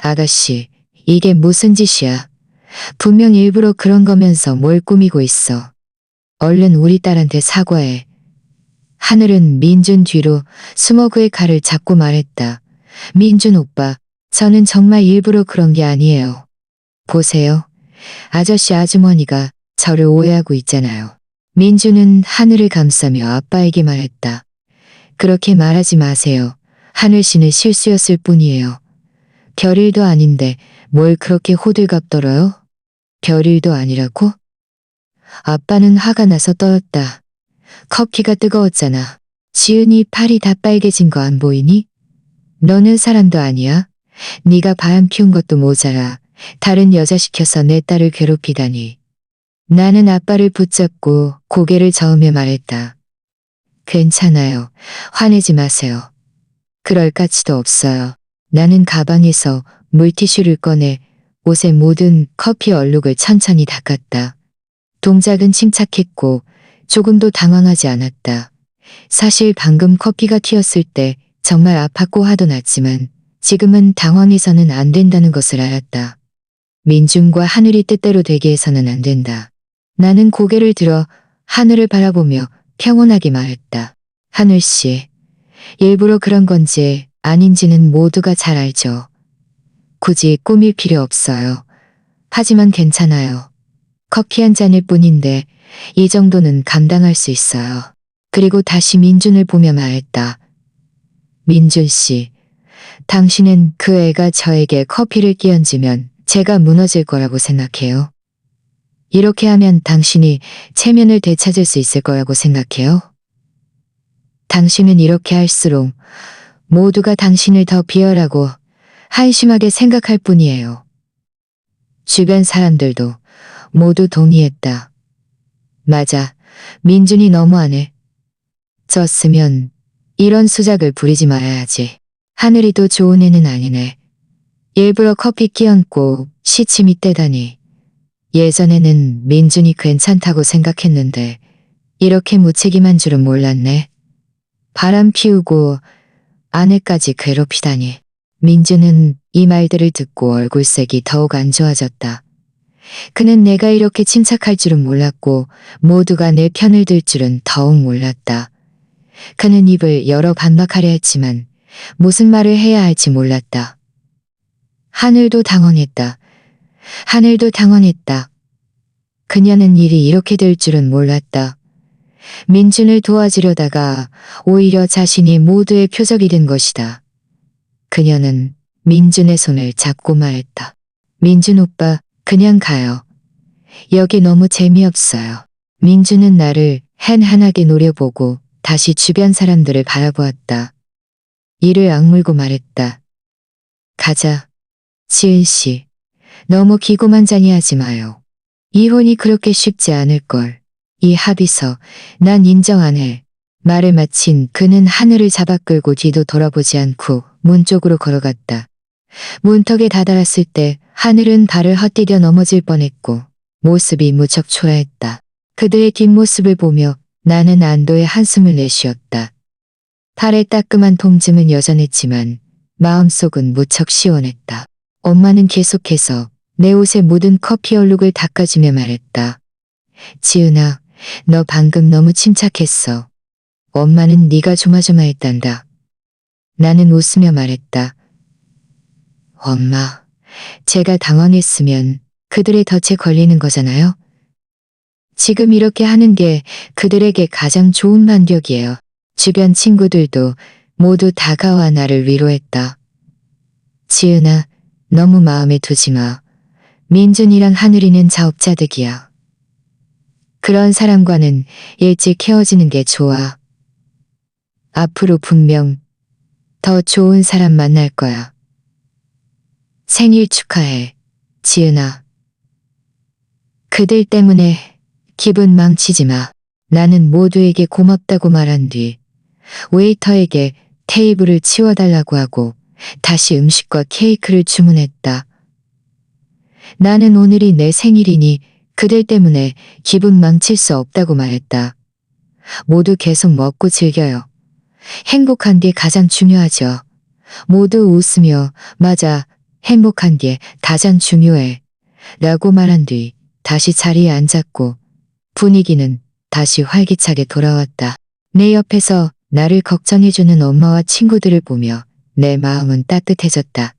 아가씨, 이게 무슨 짓이야? 분명 일부러 그런 거면서 뭘 꾸미고 있어. 얼른 우리 딸한테 사과해. 하늘은 민준 뒤로 숨어 그의 칼을 잡고 말했다. 민준 오빠, 저는 정말 일부러 그런 게 아니에요. 보세요. 아저씨 아주머니가 저를 오해하고 있잖아요. 민준은 하늘을 감싸며 아빠에게 말했다. 그렇게 말하지 마세요. 하늘 씨는 실수였을 뿐이에요. 별일도 아닌데 뭘 그렇게 호들갑 떨어요? 별일도 아니라고? 아빠는 화가 나서 떨었다. 커피가 뜨거웠잖아. 지은이 팔이 다 빨개진 거 안 보이니? 너는 사람도 아니야? 네가 바람 피운 것도 모자라 다른 여자 시켜서 내 딸을 괴롭히다니. 나는 아빠를 붙잡고 고개를 저으며 말했다. 괜찮아요. 화내지 마세요. 그럴 가치도 없어요. 나는 가방에서 물티슈를 꺼내 옷에 묻은 커피 얼룩을 천천히 닦았다. 동작은 침착했고 조금도 당황하지 않았다. 사실 방금 커피가 튀었을 때 정말 아팠고 화도 났지만 지금은 당황해서는 안 된다는 것을 알았다. 민준과 하늘이 뜻대로 되게 해서는 안 된다. 나는 고개를 들어 하늘을 바라보며 평온하게 말했다. 하늘씨, 일부러 그런 건지 아닌지는 모두가 잘 알죠. 굳이 꾸밀 필요 없어요. 하지만 괜찮아요. 커피 한 잔일 뿐인데 이 정도는 감당할 수 있어요. 그리고 다시 민준을 보며 말했다. 민준 씨, 당신은 그 애가 저에게 커피를 끼얹으면 제가 무너질 거라고 생각해요. 이렇게 하면 당신이 체면을 되찾을 수 있을 거라고 생각해요. 당신은 이렇게 할수록 모두가 당신을 더 비열하고 한심하게 생각할 뿐이에요. 주변 사람들도 모두 동의했다. 맞아, 민준이 너무하네. 졌으면 이런 수작을 부리지 말아야지. 하늘이도 좋은 애는 아니네. 일부러 커피 끼얹고 시침이 떼다니. 예전에는 민준이 괜찮다고 생각했는데 이렇게 무책임한 줄은 몰랐네. 바람 피우고 아내까지 괴롭히다니. 민준은 이 말들을 듣고 얼굴색이 더욱 안 좋아졌다. 그는 내가 이렇게 침착할 줄은 몰랐고 모두가 내 편을 들 줄은 더욱 몰랐다. 그는 입을 열어 반박하려 했지만 무슨 말을 해야 할지 몰랐다. 하늘도 당황했다. 하늘도 당황했다. 그녀는 일이 이렇게 될 줄은 몰랐다. 민준을 도와주려다가 오히려 자신이 모두의 표적이 된 것이다. 그녀는 민준의 손을 잡고 말했다. 민준 오빠, 그냥 가요. 여기 너무 재미없어요. 민준은 나를 한한하게 노려보고 다시 주변 사람들을 바라보았다. 이를 악물고 말했다. 가자. 지은 씨, 너무 기고만장해하지 마요. 이혼이 그렇게 쉽지 않을걸. 이 합의서, 난 인정 안 해. 말을 마친 그는 하늘을 잡아 끌고 뒤도 돌아보지 않고 문 쪽으로 걸어갔다. 문턱에 다다랐을 때 하늘은 발을 헛디뎌 넘어질 뻔했고 모습이 무척 초라했다. 그들의 뒷모습을 보며 나는 안도의 한숨을 내쉬었다. 팔의 따끔한 통증은 여전했지만 마음속은 무척 시원했다. 엄마는 계속해서 내 옷에 묻은 커피 얼룩을 닦아주며 말했다. 지은아, 너 방금 너무 침착했어. 엄마는 네가 조마조마했단다. 나는 웃으며 말했다. 엄마, 제가 당황했으면 그들의 덫에 걸리는 거잖아요. 지금 이렇게 하는 게 그들에게 가장 좋은 반격이에요. 주변 친구들도 모두 다가와 나를 위로했다. 지은아, 너무 마음에 두지 마. 민준이랑 하늘이는 자업자득이야. 그런 사람과는 일찍 헤어지는 게 좋아. 앞으로 분명 더 좋은 사람 만날 거야. 생일 축하해, 지은아. 그들 때문에 기분 망치지 마. 나는 모두에게 고맙다고 말한 뒤 웨이터에게 테이블을 치워달라고 하고 다시 음식과 케이크를 주문했다. 나는 오늘이 내 생일이니 그들 때문에 기분 망칠 수 없다고 말했다. 모두 계속 먹고 즐겨요. 행복한 게 가장 중요하죠. 모두 웃으며 맞아, 행복한 게 가장 중요해. 라고 말한 뒤 다시 자리에 앉았고 분위기는 다시 활기차게 돌아왔다. 내 옆에서 나를 걱정해주는 엄마와 친구들을 보며 내 마음은 따뜻해졌다.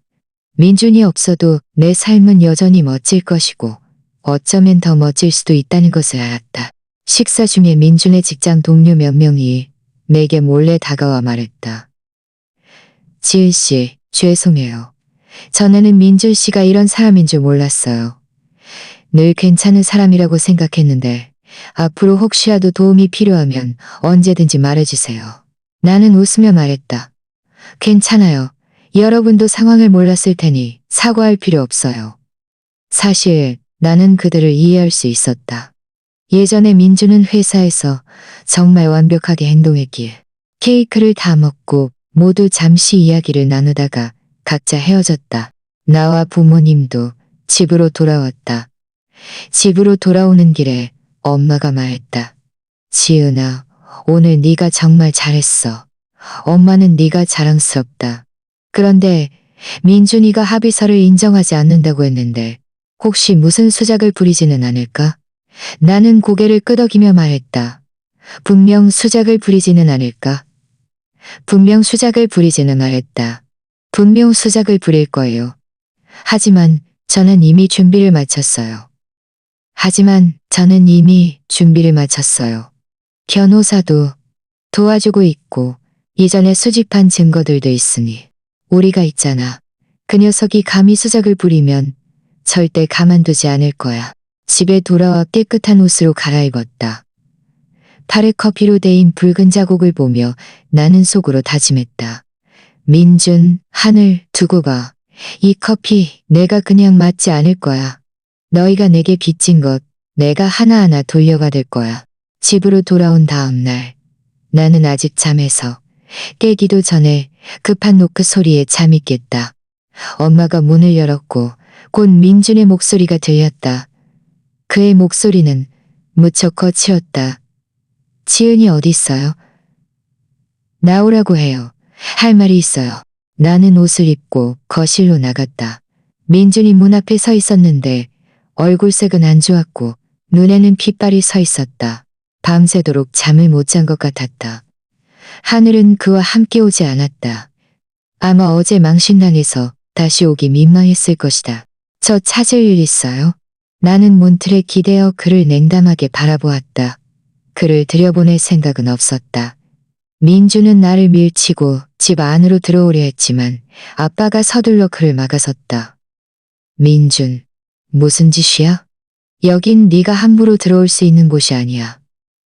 민준이 없어도 내 삶은 여전히 멋질 것이고 어쩌면 더 멋질 수도 있다는 것을 알았다. 식사 중에 민준의 직장 동료 몇 명이 내게 몰래 다가와 말했다. 지은 씨, 죄송해요. 전에는 민준 씨가 이런 사람인 줄 몰랐어요. 늘 괜찮은 사람이라고 생각했는데 앞으로 혹시라도 도움이 필요하면 언제든지 말해주세요. 나는 웃으며 말했다. 괜찮아요. 여러분도 상황을 몰랐을 테니 사과할 필요 없어요. 사실 나는 그들을 이해할 수 있었다. 예전에 민주는 회사에서 정말 완벽하게 행동했기에 케이크를 다 먹고 모두 잠시 이야기를 나누다가 각자 헤어졌다. 나와 부모님도 집으로 돌아왔다. 집으로 돌아오는 길에 엄마가 말했다. 지은아, 오늘 네가 정말 잘했어. 엄마는 네가 자랑스럽다. 그런데 민준이가 합의서를 인정하지 않는다고 했는데 혹시 무슨 수작을 부리지는 않을까? 나는 고개를 끄덕이며 말했다. 분명 수작을 부리지는 않을까? 분명 수작을 부리지는 않았다. 분명 수작을 부릴 거예요. 하지만 저는 이미 준비를 마쳤어요. 변호사도 도와주고 있고 이전에 수집한 증거들도 있으니 우리가 있잖아. 그 녀석이 감히 수작을 부리면 절대 가만두지 않을 거야. 집에 돌아와 깨끗한 옷으로 갈아입었다. 팔에 커피로 데인 붉은 자국을 보며 나는 속으로 다짐했다. 민준, 하늘 두고 봐. 이 커피 내가 그냥 맞지 않을 거야. 너희가 내게 빚진 것 내가 하나하나 돌려받을 거야. 집으로 돌아온 다음 날 나는 아직 잠에서 깨기도 전에 급한 노크 소리에 잠이 깼다. 엄마가 문을 열었고 곧 민준의 목소리가 들렸다. 그의 목소리는 무척 거칠었다. 지은이 어디 있어요? 나오라고 해요. 할 말이 있어요. 나는 옷을 입고 거실로 나갔다. 민준이 문 앞에 서 있었는데 얼굴색은 안 좋았고 눈에는 핏발이 서 있었다. 밤새도록 잠을 못 잔 것 같았다. 하늘은 그와 함께 오지 않았다. 아마 어제 망신당해서 다시 오기 민망했을 것이다. 저 찾을 일 있어요? 나는 문틀에 기대어 그를 냉담하게 바라보았다. 그를 들여보낼 생각은 없었다. 민주는 나를 밀치고 집 안으로 들어오려 했지만 아빠가 서둘러 그를 막아섰다. 민준, 무슨 짓이야? 여긴 네가 함부로 들어올 수 있는 곳이 아니야.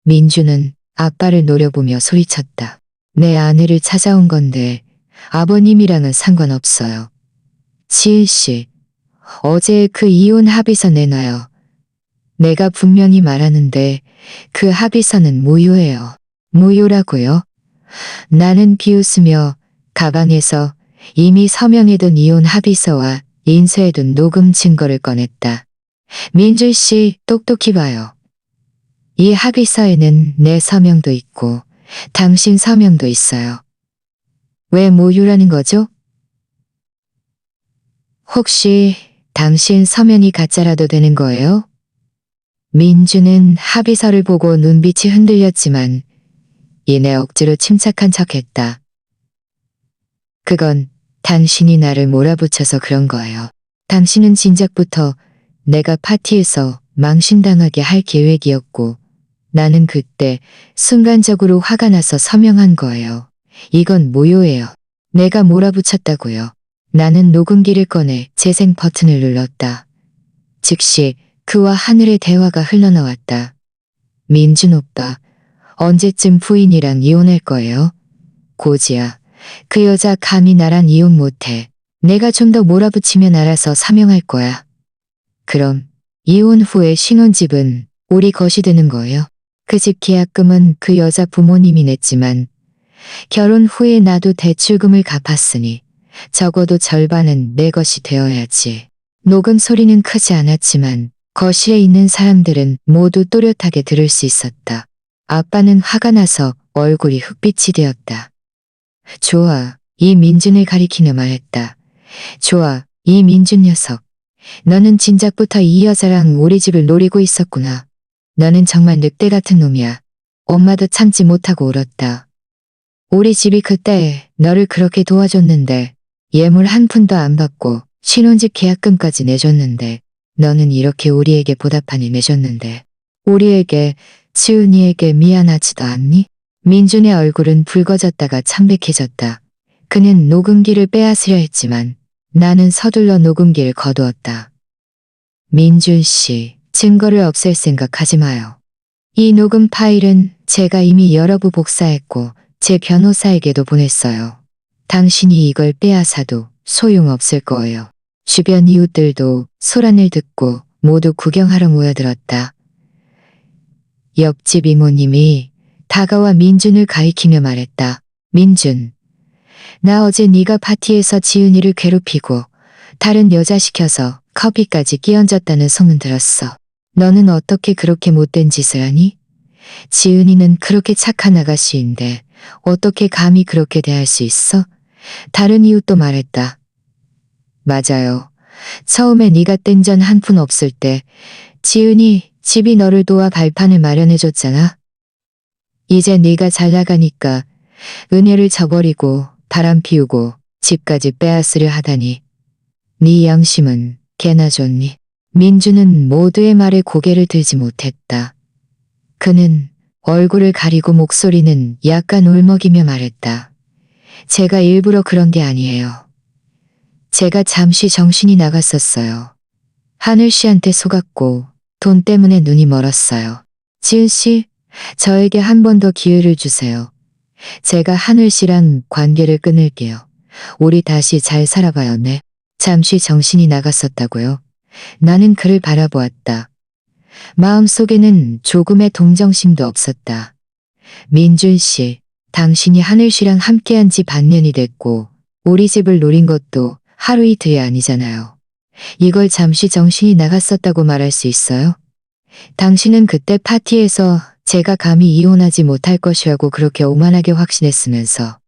민주는 아빠를 노려보며 소리쳤다. 내 아내를 찾아온 건데 아버님이랑은 상관없어요. 지은 씨, 어제 그 이혼 합의서 내놔요. 내가 분명히 말하는데 그 합의서는 무효예요. 무효라고요? 나는 비웃으며 가방에서 이미 서명해둔 이혼 합의서와 인쇄해둔 녹음 증거를 꺼냈다. 민준 씨, 똑똑히 봐요. 이 합의서에는 내 서명도 있고 당신 서명도 있어요. 왜 무효라는 거죠? 혹시 당신 서명이 가짜라도 되는 거예요? 민주는 합의서를 보고 눈빛이 흔들렸지만 이내 억지로 침착한 척했다. 그건 당신이 나를 몰아붙여서 그런 거예요. 당신은 진작부터 내가 파티에서 망신당하게 할 계획이었고 나는 그때 순간적으로 화가 나서 서명한 거예요. 이건 무효예요. 내가 몰아붙였다고요. 나는 녹음기를 꺼내 재생 버튼을 눌렀다. 즉시 그와 하늘의 대화가 흘러나왔다. 민준 오빠, 언제쯤 부인이랑 이혼할 거예요? 고지야, 그 여자 감히 나랑 이혼 못해. 내가 좀 더 몰아붙이면 알아서 사명할 거야. 그럼 이혼 후에 신혼집은 우리 것이 되는 거예요? 그 집 계약금은 그 여자 부모님이 냈지만 결혼 후에 나도 대출금을 갚았으니 적어도 절반은 내 것이 되어야지. 녹음 소리는 크지 않았지만 거실에 있는 사람들은 모두 또렷하게 들을 수 있었다. 아빠는 화가 나서 얼굴이 흑빛이 되었다. 좋아, 이 민준을 가리키며 말했다. 좋아, 이 민준 녀석. 너는 진작부터 이 여자랑 우리 집을 노리고 있었구나. 너는 정말 늑대 같은 놈이야. 엄마도 참지 못하고 울었다. 우리 집이 그때 너를 그렇게 도와줬는데 예물 한 푼도 안 받고 신혼집 계약금까지 내줬는데 너는 이렇게 우리에게 보답하니 내줬는데 우리에게, 지은이에게 미안하지도 않니? 민준의 얼굴은 붉어졌다가 창백해졌다. 그는 녹음기를 빼앗으려 했지만 나는 서둘러 녹음기를 거두었다. 민준 씨, 증거를 없앨 생각하지 마요. 이 녹음 파일은 제가 이미 여러 부 복사했고 제 변호사에게도 보냈어요. 당신이 이걸 빼앗아도 소용없을 거예요. 주변 이웃들도 소란을 듣고 모두 구경하러 모여들었다. 옆집 이모님이 다가와 민준을 가리키며 말했다. 민준, 나 어제 네가 파티에서 지은이를 괴롭히고 다른 여자 시켜서 커피까지 끼얹었다는 소문 들었어. 너는 어떻게 그렇게 못된 짓을 하니? 지은이는 그렇게 착한 아가씨인데 어떻게 감히 그렇게 대할 수 있어? 다른 이웃도 말했다. 맞아요. 처음에 네가 땡전 한 푼 없을 때 지은이 집이 너를 도와 발판을 마련해줬잖아. 이제 네가 잘 나가니까 은혜를 저버리고 바람 피우고 집까지 빼앗으려 하다니. 네 양심은 개나 좋니? 민주는 모두의 말에 고개를 들지 못했다. 그는 얼굴을 가리고 목소리는 약간 울먹이며 말했다. 제가 일부러 그런 게 아니에요. 제가 잠시 정신이 나갔었어요. 하늘 씨한테 속았고 돈 때문에 눈이 멀었어요. 지은 씨, 저에게 한 번 더 기회를 주세요. 제가 하늘 씨랑 관계를 끊을게요. 우리 다시 잘 살아봐요, 네. 잠시 정신이 나갔었다고요. 나는 그를 바라보았다. 마음속에는 조금의 동정심도 없었다. 민준 씨, 당신이 하늘 씨랑 함께한 지 반년이 됐고 우리 집을 노린 것도 하루 이틀이 아니잖아요. 이걸 잠시 정신이 나갔었다고 말할 수 있어요? 당신은 그때 파티에서 제가 감히 이혼하지 못할 것이라고 그렇게 오만하게 확신했으면서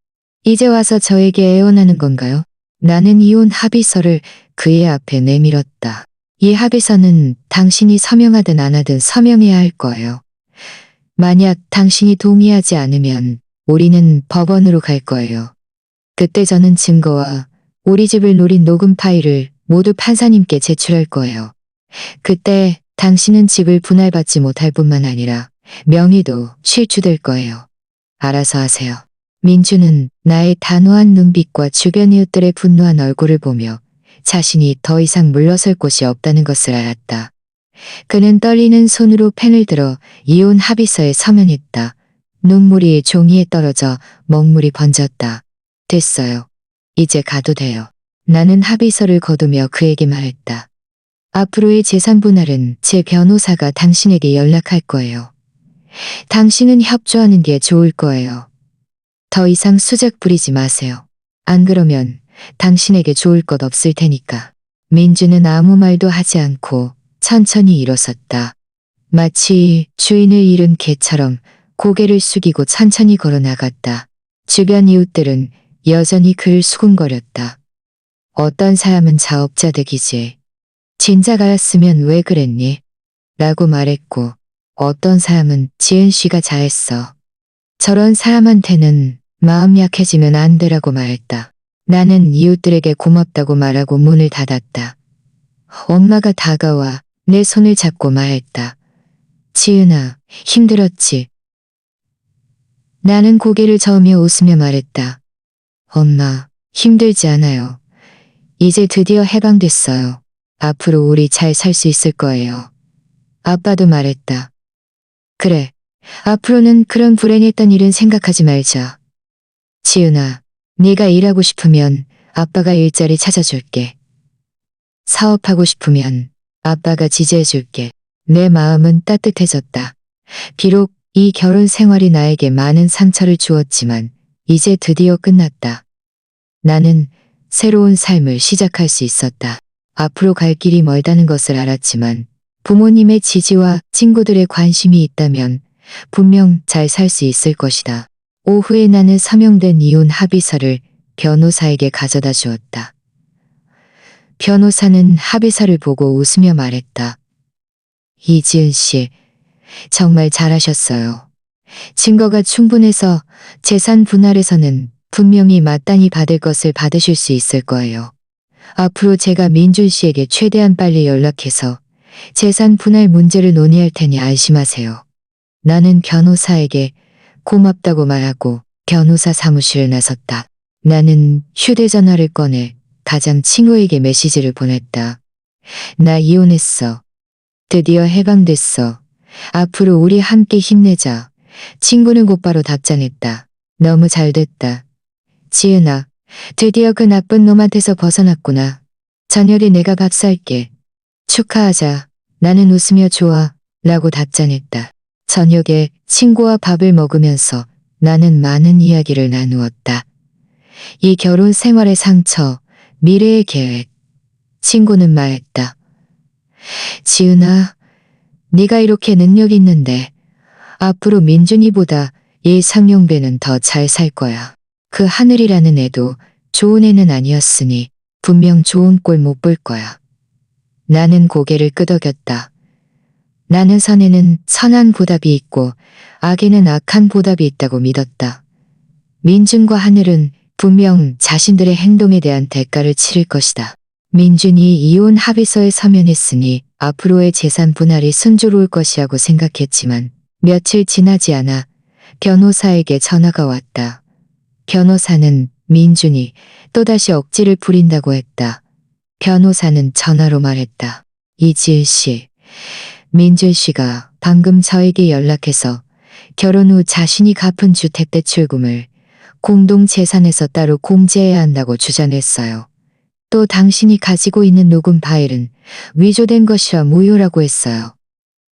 이제 와서 저에게 애원하는 건가요? 나는 이혼 합의서를 그의 앞에 내밀었다. 이 합의서는 당신이 서명하든 안 하든 서명해야 할 거예요. 만약 당신이 동의하지 않으면 우리는 법원으로 갈 거예요. 그때 저는 증거와 우리 집을 노린 녹음 파일을 모두 판사님께 제출할 거예요. 그때 당신은 집을 분할받지 못할 뿐만 아니라 명의도 실추될 거예요. 알아서 하세요. 민주는 나의 단호한 눈빛과 주변 이웃들의 분노한 얼굴을 보며 자신이 더 이상 물러설 곳이 없다는 것을 알았다. 그는 떨리는 손으로 펜을 들어 이혼 합의서에 서명했다. 눈물이 종이에 떨어져 먹물이 번졌다. 됐어요. 이제 가도 돼요. 나는 합의서를 거두며 그에게 말했다. 앞으로의 재산 분할은 제 변호사가 당신에게 연락할 거예요. 당신은 협조하는 게 좋을 거예요. 더 이상 수작 부리지 마세요. 안 그러면 당신에게 좋을 것 없을 테니까. 민주는 아무 말도 하지 않고 천천히 일어섰다. 마치 주인을 잃은 개처럼 고개를 숙이고 천천히 걸어 나갔다. 주변 이웃들은 여전히 그를 수군거렸다. 어떤 사람은 자업자득이지. 진작 알았으면 왜 그랬니? 라고 말했고 어떤 사람은 지은 씨가 잘했어. 저런 사람한테는 마음 약해지면 안 되라고 말했다. 나는 이웃들에게 고맙다고 말하고 문을 닫았다. 엄마가 다가와 내 손을 잡고 말했다. 지은아, 힘들었지? 나는 고개를 저으며 웃으며 말했다. 엄마, 힘들지 않아요. 이제 드디어 해방됐어요. 앞으로 우리 잘 살 수 있을 거예요. 아빠도 말했다. 그래. 앞으로는 그런 불행했던 일은 생각하지 말자. 지은아, 네가 일하고 싶으면 아빠가 일자리 찾아줄게. 사업하고 싶으면 아빠가 지지해줄게. 내 마음은 따뜻해졌다. 비록 이 결혼 생활이 나에게 많은 상처를 주었지만 이제 드디어 끝났다. 나는 새로운 삶을 시작할 수 있었다. 앞으로 갈 길이 멀다는 것을 알았지만 부모님의 지지와 친구들의 관심이 있다면 분명 잘 살 수 있을 것이다. 오후에 나는 서명된 이혼 합의서를 변호사에게 가져다 주었다. 변호사는 합의서를 보고 웃으며 말했다. 이지은 씨, 정말 잘하셨어요. 증거가 충분해서 재산 분할에서는 분명히 마땅히 받을 것을 받으실 수 있을 거예요. 앞으로 제가 민준 씨에게 최대한 빨리 연락해서 재산 분할 문제를 논의할 테니 안심하세요. 나는 변호사에게 고맙다고 말하고 변호사 사무실을 나섰다. 나는 휴대전화를 꺼내 가장 친구에게 메시지를 보냈다. 나 이혼했어. 드디어 해방됐어. 앞으로 우리 함께 힘내자. 친구는 곧바로 답장했다. 너무 잘됐다. 지은아, 드디어 그 나쁜 놈한테서 벗어났구나. 저녁에 내가 밥 살게. 축하하자. 나는 웃으며 좋아. 라고 답장했다. 저녁에 친구와 밥을 먹으면서 나는 많은 이야기를 나누었다. 이 결혼 생활의 상처, 미래의 계획. 친구는 말했다. 지은아, 네가 이렇게 능력 있는데 앞으로 민준이보다 이상용배는 더 잘 살 거야. 그 하늘이라는 애도 좋은 애는 아니었으니 분명 좋은 꼴 못 볼 거야. 나는 고개를 끄덕였다. 나는 선에는 선한 보답이 있고 악에는 악한 보답이 있다고 믿었다. 민준과 하늘은 분명 자신들의 행동에 대한 대가를 치를 것이다. 민준이 이혼 합의서에 서명했으니 앞으로의 재산 분할이 순조로울 것이라고 생각했지만 며칠 지나지 않아 변호사에게 전화가 왔다. 변호사는 민준이 또다시 억지를 부린다고 했다. 변호사는 전화로 말했다. 이지은 씨, 민준 씨가 방금 저에게 연락해서 결혼 후 자신이 갚은 주택대출금을 공동재산에서 따로 공제해야 한다고 주장했어요. 또 당신이 가지고 있는 녹음 파일은 위조된 것이라 무효라고 했어요.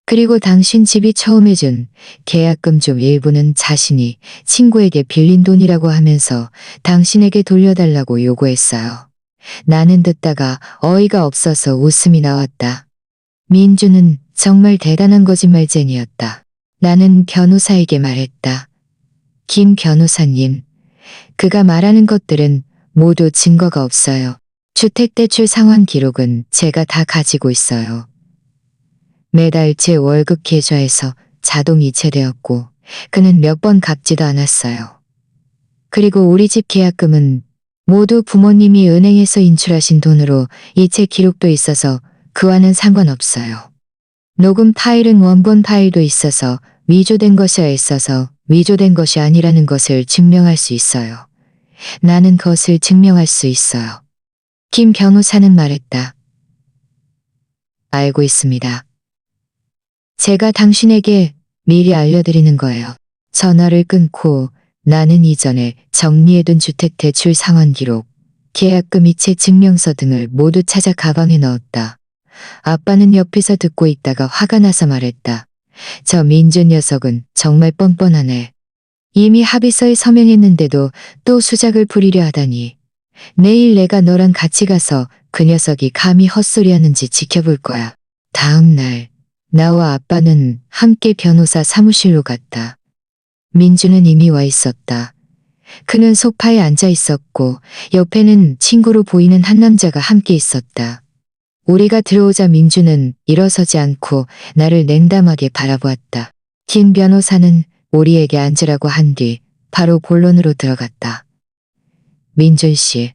그리고 당신 집이 처음 해준 계약금 중 일부는 자신이 친구에게 빌린 돈이라고 하면서 당신에게 돌려달라고 요구했어요. 나는 듣다가 어이가 없어서 웃음이 나왔다. 민주는 정말 대단한 거짓말쟁이였다. 나는 변호사에게 말했다. 김 변호사님, 그가 말하는 것들은 모두 증거가 없어요. 주택대출 상환 기록은 제가 다 가지고 있어요. 매달 제 월급 계좌에서 자동 이체되었고 그는 몇 번 갚지도 않았어요. 그리고 우리 집 계약금은 모두 부모님이 은행에서 인출하신 돈으로 이체 기록도 있어서 그와는 상관없어요. 녹음 파일은 원본 파일도 있어서 위조된 것이야 있어서 위조된 것이 아니라는 것을 증명할 수 있어요. 나는 그것을 증명할 수 있어요. 김 변호사는 말했다. 알고 있습니다. 제가 당신에게 미리 알려드리는 거예요. 전화를 끊고 나는 이전에 정리해둔 주택대출 상환 기록, 계약금 이체 증명서 등을 모두 찾아 가방에 넣었다. 아빠는 옆에서 듣고 있다가 화가 나서 말했다. 저 민준 녀석은 정말 뻔뻔하네. 이미 합의서에 서명했는데도 또 수작을 부리려 하다니. 내일 내가 너랑 같이 가서 그 녀석이 감히 헛소리하는지 지켜볼 거야. 다음 날 나와 아빠는 함께 변호사 사무실로 갔다. 민주는 이미 와 있었다. 그는 소파에 앉아 있었고 옆에는 친구로 보이는 한 남자가 함께 있었다. 우리가 들어오자 민주는 일어서지 않고 나를 냉담하게 바라보았다. 김 변호사는 우리에게 앉으라고 한 뒤 바로 본론으로 들어갔다. 민준 씨,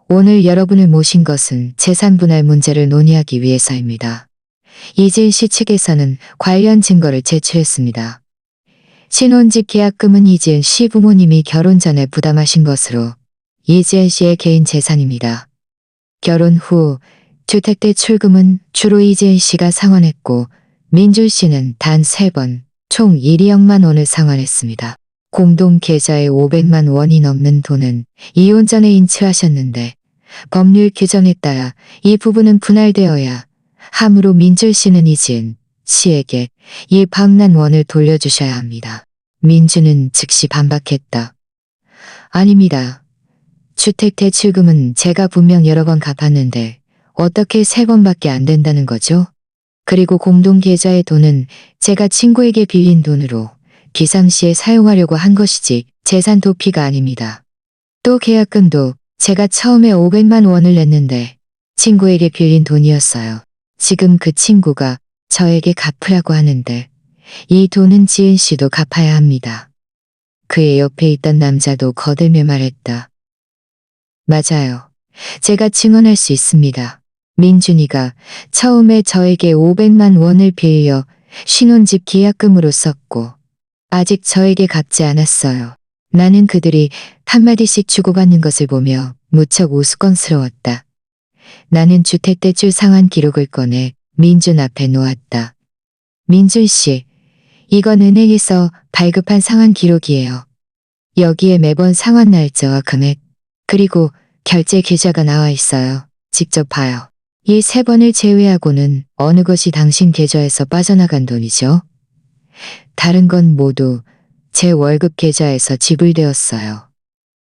오늘 여러분을 모신 것은 재산 분할 문제를 논의하기 위해서입니다. 이지은 씨 측에서는 관련 증거를 제출했습니다. 신혼집 계약금은 이지은 씨 부모님이 결혼 전에 부담하신 것으로 이지은 씨의 개인 재산입니다. 결혼 후 주택대 출금은 주로 이재은 씨가 상환했고 민준 씨는 단 3번 총 1억만 원을 상환했습니다. 공동 계좌에 500만 원이 넘는 돈은 이혼 전에 인출하셨는데 법률 규정에 따라 이 부분은 분할되어야 하므로 민준 씨는 이지은 씨에게 이 박난 원을 돌려주셔야 합니다. 민준은 즉시 반박했다. 아닙니다. 주택 대출금은 제가 분명 여러 번 갚았는데 어떻게 3번밖에 안 된다는 거죠? 그리고 공동 계좌의 돈은 제가 친구에게 빌린 돈으로 비상시에 사용하려고 한 것이지 재산 도피가 아닙니다. 또 계약금도 제가 처음에 500만 원을 냈는데 친구에게 빌린 돈이었어요. 지금 그 친구가 저에게 갚으라고 하는데 이 돈은 지은 씨도 갚아야 합니다. 그의 옆에 있던 남자도 거들며 말했다. 맞아요. 제가 증언할 수 있습니다. 민준이가 처음에 저에게 500만 원을 빌려 신혼집 계약금으로 썼고 아직 저에게 갚지 않았어요. 나는 그들이 한마디씩 주고받는 것을 보며 무척 우스꽝스러웠다. 나는 주택대출 상환 기록을 꺼내 민준 앞에 놓았다. 민준 씨, 이건 은행에서 발급한 상환 기록이에요. 여기에 매번 상환 날짜와 금액, 그리고 결제 계좌가 나와 있어요. 직접 봐요. 이 3번을 제외하고는 어느 것이 당신 계좌에서 빠져나간 돈이죠? 다른 건 모두 제 월급 계좌에서 지불되었어요.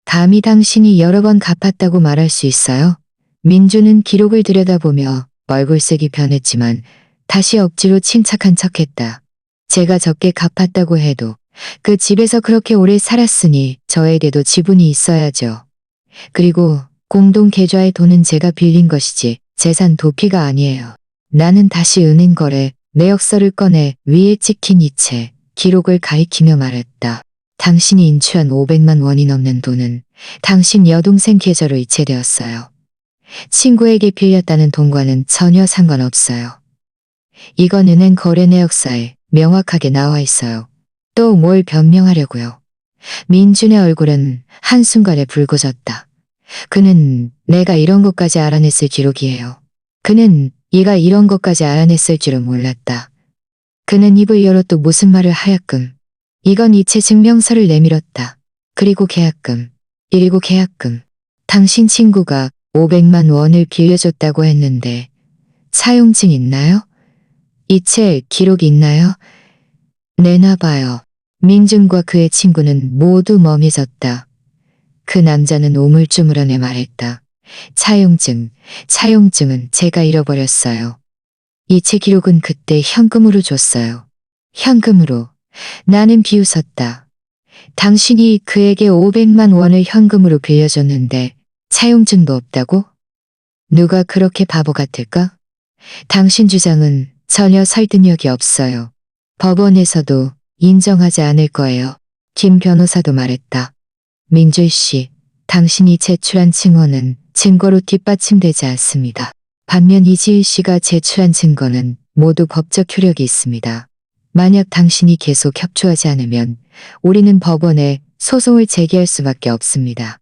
감히 당신이 여러 번 갚았다고 말할 수 있어요? 민주는 기록을 들여다보며 얼굴색이 변했지만 다시 억지로 침착한 척했다. 제가 적게 갚았다고 해도 그 집에서 그렇게 오래 살았으니 저에게도 지분이 있어야죠. 그리고 공동 계좌의 돈은 제가 빌린 것이지 재산 도피가 아니에요. 나는 다시 은행 거래 내역서를 꺼내 위에 찍힌 이체 기록을 가리키며 말했다. 당신이 인출한 500만 원이 넘는 돈은 당신 여동생 계좌로 이체되었어요. 친구에게 빌렸다는 돈과는 전혀 상관없어요. 이건 은행 거래 내역서에 명확하게 나와 있어요. 또 뭘 변명하려고요. 민준의 얼굴은 한순간에 붉어졌다. 그는 내가 이런 것까지 알아냈을 기록이에요. 그는 네가 이런 것까지 알아냈을 줄은 몰랐다. 그는 입을 열어 또 무슨 말을 하였금. 이건 이체 증명서를 내밀었다. 그리고 계약금. 당신 친구가 500만 원을 빌려줬다고 했는데 사용증 있나요? 이체 기록 있나요? 내놔봐요. 민준과 그의 친구는 모두 멍해졌다. 그 남자는 우물쭈물하며 말했다. 차용증은 제가 잃어버렸어요. 이체 기록은 그때 현금으로 줬어요. 현금으로. 나는 비웃었다. 당신이 그에게 500만 원을 현금으로 빌려줬는데 차용증도 없다고? 누가 그렇게 바보 같을까? 당신 주장은 전혀 설득력이 없어요. 법원에서도 인정하지 않을 거예요. 김 변호사도 말했다. 민준 씨, 당신이 제출한 증언은 증거로 뒷받침되지 않습니다. 반면 이지일 씨가 제출한 증거는 모두 법적 효력이 있습니다. 만약 당신이 계속 협조하지 않으면 우리는 법원에 소송을 제기할 수밖에 없습니다.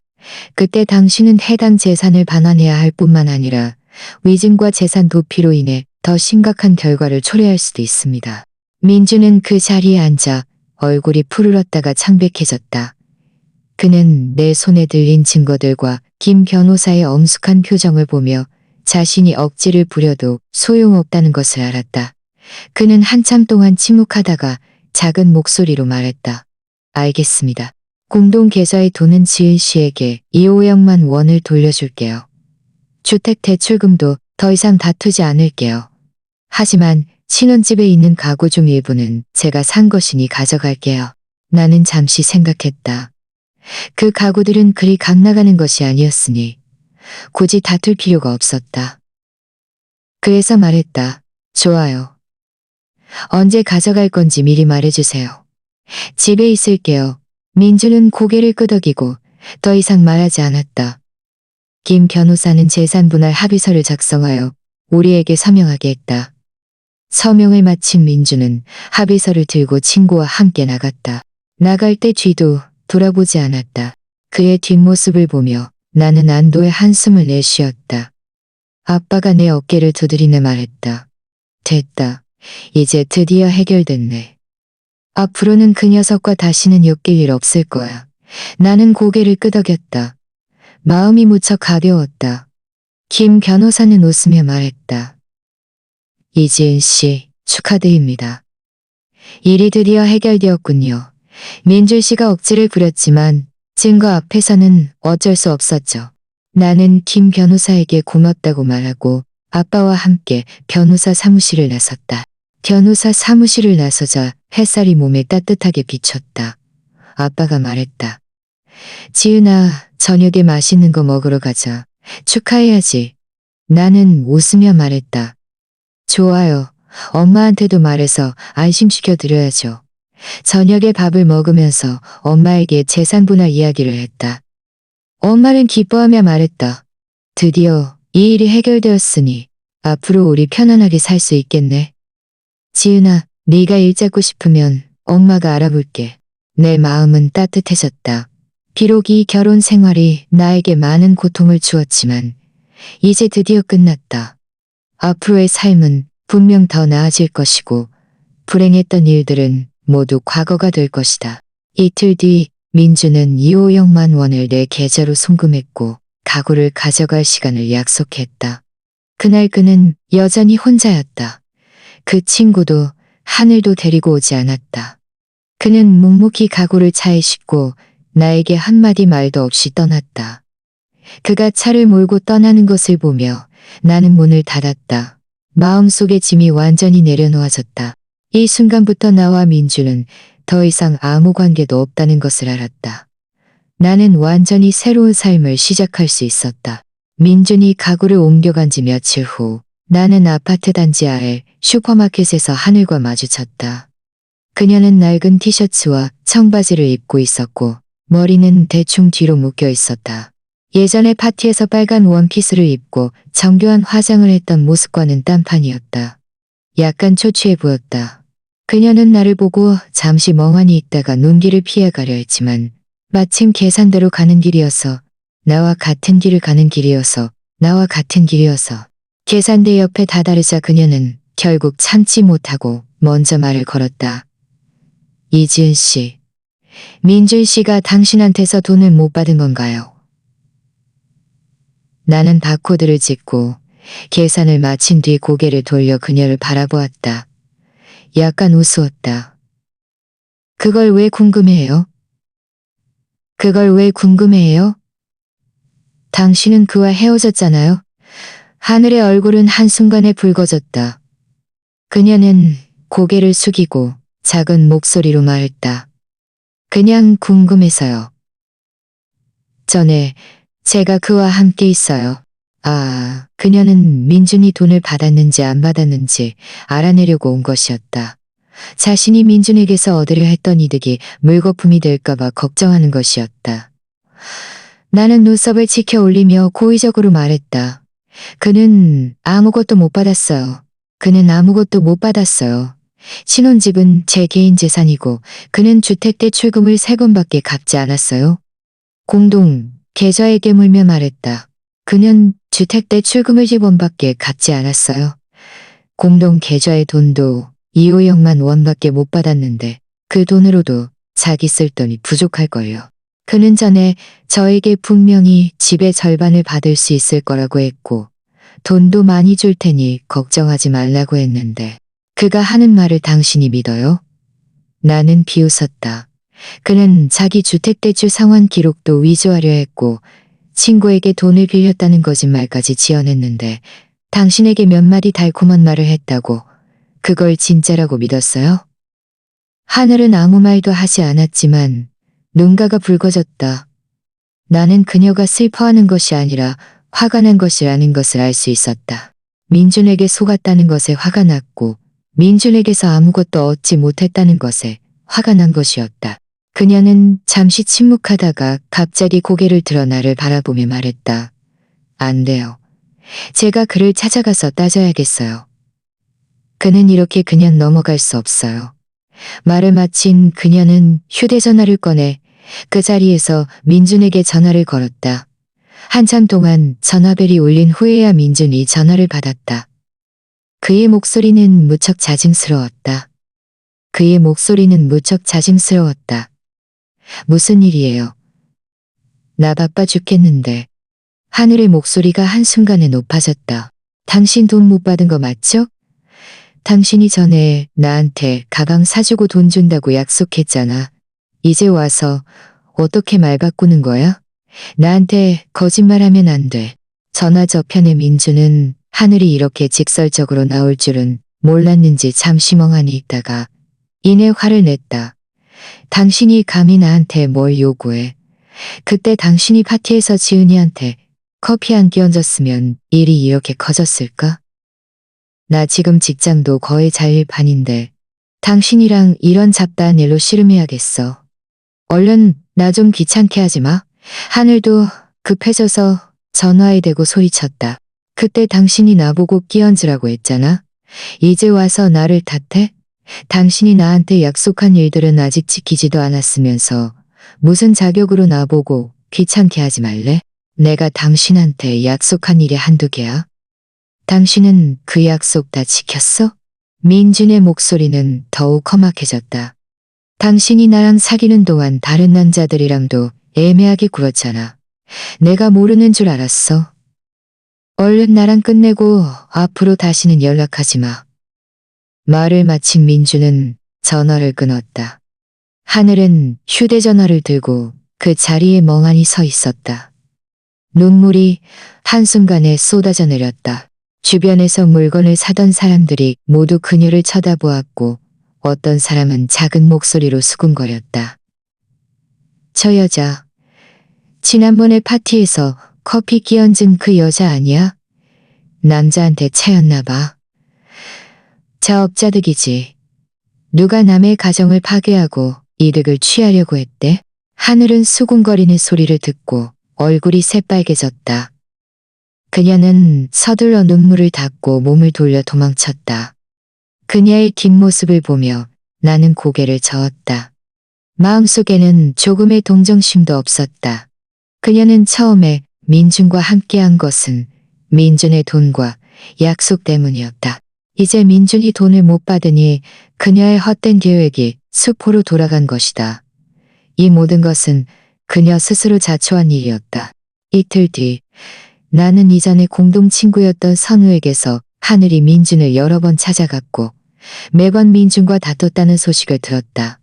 그때 당신은 해당 재산을 반환해야 할 뿐만 아니라 위증과 재산 도피로 인해 더 심각한 결과를 초래할 수도 있습니다. 민주는 그 자리에 앉아 얼굴이 푸르렀다가 창백해졌다. 그는 내 손에 들린 증거들과 김 변호사의 엄숙한 표정을 보며 자신이 억지를 부려도 소용없다는 것을 알았다. 그는 한참 동안 침묵하다가 작은 목소리로 말했다. 알겠습니다. 공동 계좌의 돈은 지은 씨에게 2억만 원을 돌려줄게요. 주택 대출금도 더 이상 다투지 않을게요. 하지만 신혼집에 있는 가구 중 일부는 제가 산 것이니 가져갈게요. 나는 잠시 생각했다. 그 가구들은 그리 강나가는 것이 아니었으니 굳이 다툴 필요가 없었다. 그래서 말했다. 좋아요. 언제 가져갈 건지 미리 말해주세요. 집에 있을게요. 민주는 고개를 끄덕이고 더 이상 말하지 않았다. 김 변호사는 재산분할 합의서를 작성하여 우리에게 서명하게 했다. 서명을 마친 민주는 합의서를 들고 친구와 함께 나갔다. 나갈 때 뒤도 돌아보지 않았다. 그의 뒷모습을 보며 나는 안도의 한숨을 내쉬었다. 아빠가 내 어깨를 두드리며 말했다. 됐다. 이제 드디어 해결됐네. 앞으로는 그 녀석과 다시는 엮일 일 없을 거야. 나는 고개를 끄덕였다. 마음이 무척 가벼웠다. 김 변호사는 웃으며 말했다. 이지은 씨, 축하드립니다. 일이 드디어 해결되었군요. 민준 씨가 억지를 부렸지만 증거 앞에서는 어쩔 수 없었죠. 나는 김 변호사에게 고맙다고 말하고 아빠와 함께 변호사 사무실을 나섰다. 변호사 사무실을 나서자 햇살이 몸에 따뜻하게 비쳤다. 아빠가 말했다. 지은아, 저녁에 맛있는 거 먹으러 가자. 축하해야지. 나는 웃으며 말했다. 좋아요. 엄마한테도 말해서 안심시켜 드려야죠. 저녁에 밥을 먹으면서 엄마에게 재산 분할 이야기를 했다. 엄마는 기뻐하며 말했다. 드디어 이 일이 해결되었으니 앞으로 우리 편안하게 살 수 있겠네. 지은아, 네가 일 잡고 싶으면 엄마가 알아볼게. 내 마음은 따뜻해졌다. 비록 이 결혼 생활이 나에게 많은 고통을 주었지만 이제 드디어 끝났다. 앞으로의 삶은 분명 더 나아질 것이고 불행했던 일들은 모두 과거가 될 것이다. 이틀 뒤 민주는 2,500만 원을 내 계좌로 송금했고 가구를 가져갈 시간을 약속했다. 그날 그는 여전히 혼자였다. 그 친구도 하늘도 데리고 오지 않았다. 그는 묵묵히 가구를 차에 싣고 나에게 한마디 말도 없이 떠났다. 그가 차를 몰고 떠나는 것을 보며 나는 문을 닫았다. 마음속의 짐이 완전히 내려놓아졌다. 이 순간부터 나와 민주는 더 이상 아무 관계도 없다는 것을 알았다. 나는 완전히 새로운 삶을 시작할 수 있었다. 민준이 가구를 옮겨간 지 며칠 후 나는 아파트 단지 아래 슈퍼마켓에서 하늘과 마주쳤다. 그녀는 낡은 티셔츠와 청바지를 입고 있었고 머리는 대충 뒤로 묶여 있었다. 예전에 파티에서 빨간 원피스를 입고 정교한 화장을 했던 모습과는 딴판이었다. 약간 초췌해 보였다. 그녀는 나를 보고 잠시 멍하니 있다가 눈길을 피해가려 했지만 마침 계산대로 가는 길이어서 나와 같은 길을 가는 길이어서 계산대 옆에 다다르자 그녀는 결국 참지 못하고 먼저 말을 걸었다. 이지은 씨, 민준 씨가 당신한테서 돈을 못 받은 건가요? 나는 바코드를 찍고 계산을 마친 뒤 고개를 돌려 그녀를 바라보았다. 약간 우스웠다. 그걸 왜 궁금해해요? 당신은 그와 헤어졌잖아요. 하늘의 얼굴은 한순간에 붉어졌다. 그녀는 고개를 숙이고 작은 목소리로 말했다. 그냥 궁금해서요. 전에 제가 그와 함께 있어요. 그녀는 민준이 돈을 받았는지 안 받았는지 알아내려고 온 것이었다. 자신이 민준에게서 얻으려 했던 이득이 물거품이 될까봐 걱정하는 것이었다. 나는 눈썹을 치켜 올리며 고의적으로 말했다. 그는 아무것도 못 받았어요. 신혼집은 제 개인 재산이고 그는 주택대 출금을 3건밖에 갚지 않았어요. 공동 계좌에게 물며 말했다. 그는 주택대 출금을 10원밖에 갚지 않았어요. 공동 계좌의 돈도 2,500만 원밖에 못 받았는데 그 돈으로도 자기 쓸 돈이 부족할걸요. 그는 전에 저에게 분명히 집의 절반을 받을 수 있을 거라고 했고 돈도 많이 줄 테니 걱정하지 말라고 했는데 그가 하는 말을 당신이 믿어요? 나는 비웃었다. 그는 자기 주택대출 상환 기록도 위조하려 했고 친구에게 돈을 빌렸다는 거짓말까지 지어냈는데 당신에게 몇 마디 달콤한 말을 했다고 그걸 진짜라고 믿었어요? 하늘은 아무 말도 하지 않았지만 눈가가 붉어졌다. 나는 그녀가 슬퍼하는 것이 아니라 화가 난 것이라는 것을 알 수 있었다. 민준에게 속았다는 것에 화가 났고 민준에게서 아무것도 얻지 못했다는 것에 화가 난 것이었다. 그녀는 잠시 침묵하다가 갑자기 고개를 들어 나를 바라보며 말했다. 안 돼요. 제가 그를 찾아가서 따져야겠어요. 그는 이렇게 그냥 넘어갈 수 없어요. 말을 마친 그녀는 휴대전화를 꺼내 그 자리에서 민준에게 전화를 걸었다. 한참 동안 전화벨이 울린 후에야 민준이 전화를 받았다. 그의 목소리는 무척 자증스러웠다. 그의 목소리는 무척 자증스러웠다. 무슨 일이에요? 나 바빠 죽겠는데. 하늘의 목소리가 한순간에 높아졌다. 당신 돈 못 받은 거 맞죠? 당신이 전에 나한테 가방 사주고 돈 준다고 약속했잖아. 이제 와서 어떻게 말 바꾸는 거야? 나한테 거짓말하면 안 돼. 전화 저편의 민주는 하늘이 이렇게 직설적으로 나올 줄은 몰랐는지 잠시 멍하니 있다가 이내 화를 냈다. 당신이 감히 나한테 뭘 요구해. 그때 당신이 파티에서 지은이한테 커피 안 끼얹었으면 일이 이렇게 커졌을까? 나 지금 직장도 거의 자일반인데 당신이랑 이런 잡다한 일로 씨름해야겠어. 얼른 나 좀 귀찮게 하지 마. 하늘도 급해져서 전화에 대고 소리쳤다. 그때 당신이 나보고 끼얹으라고 했잖아. 이제 와서 나를 탓해? 당신이 나한테 약속한 일들은 아직 지키지도 않았으면서 무슨 자격으로 나보고 귀찮게 하지 말래? 내가 당신한테 약속한 일이 한두 개야? 당신은 그 약속 다 지켰어? 민준의 목소리는 더욱 험악해졌다. 당신이 나랑 사귀는 동안 다른 남자들이랑도 애매하게 굴었잖아. 내가 모르는 줄 알았어. 얼른 나랑 끝내고 앞으로 다시는 연락하지 마. 말을 마친 민주는 전화를 끊었다. 하늘은 휴대전화를 들고 그 자리에 멍하니 서 있었다. 눈물이 한순간에 쏟아져 내렸다. 주변에서 물건을 사던 사람들이 모두 그녀를 쳐다보았고 어떤 사람은 작은 목소리로 수군거렸다. 저 여자, 지난번에 파티에서 커피 끼얹은 그 여자 아니야? 남자한테 차였나 봐. 자업자득이지. 누가 남의 가정을 파괴하고 이득을 취하려고 했대? 하늘은 수군거리는 소리를 듣고 얼굴이 새빨개졌다. 그녀는 서둘러 눈물을 닦고 몸을 돌려 도망쳤다. 그녀의 뒷모습을 보며 나는 고개를 저었다. 마음속에는 조금의 동정심도 없었다. 그녀는 처음에 민준과 함께한 것은 민준의 돈과 약속 때문이었다. 이제 민준이 돈을 못 받으니 그녀의 헛된 계획이 수포로 돌아간 것이다. 이 모든 것은 그녀 스스로 자초한 일이었다. 이틀 뒤 나는 이전에 공동 친구였던 선우에게서 하늘이 민준을 여러 번 찾아갔고 매번 민준과 다퉜다는 소식을 들었다.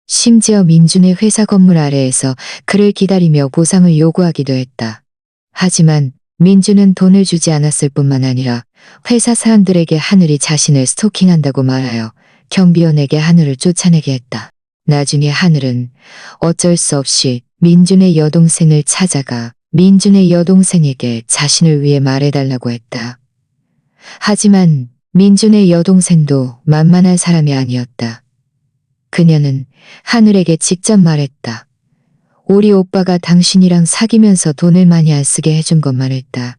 심지어 민준의 회사 건물 아래에서 그를 기다리며 보상을 요구하기도 했다. 하지만 민준은 돈을 주지 않았을 뿐만 아니라 회사 사람들에게 하늘이 자신을 스토킹한다고 말하여 경비원에게 하늘을 쫓아내게 했다. 나중에 하늘은 어쩔 수 없이 민준의 여동생을 찾아가 민준의 여동생에게 자신을 위해 말해달라고 했다. 하지만 민준의 여동생도 만만한 사람이 아니었다. 그녀는 하늘에게 직접 말했다. 우리 오빠가 당신이랑 사귀면서 돈을 많이 안 쓰게 해준 것만 했다.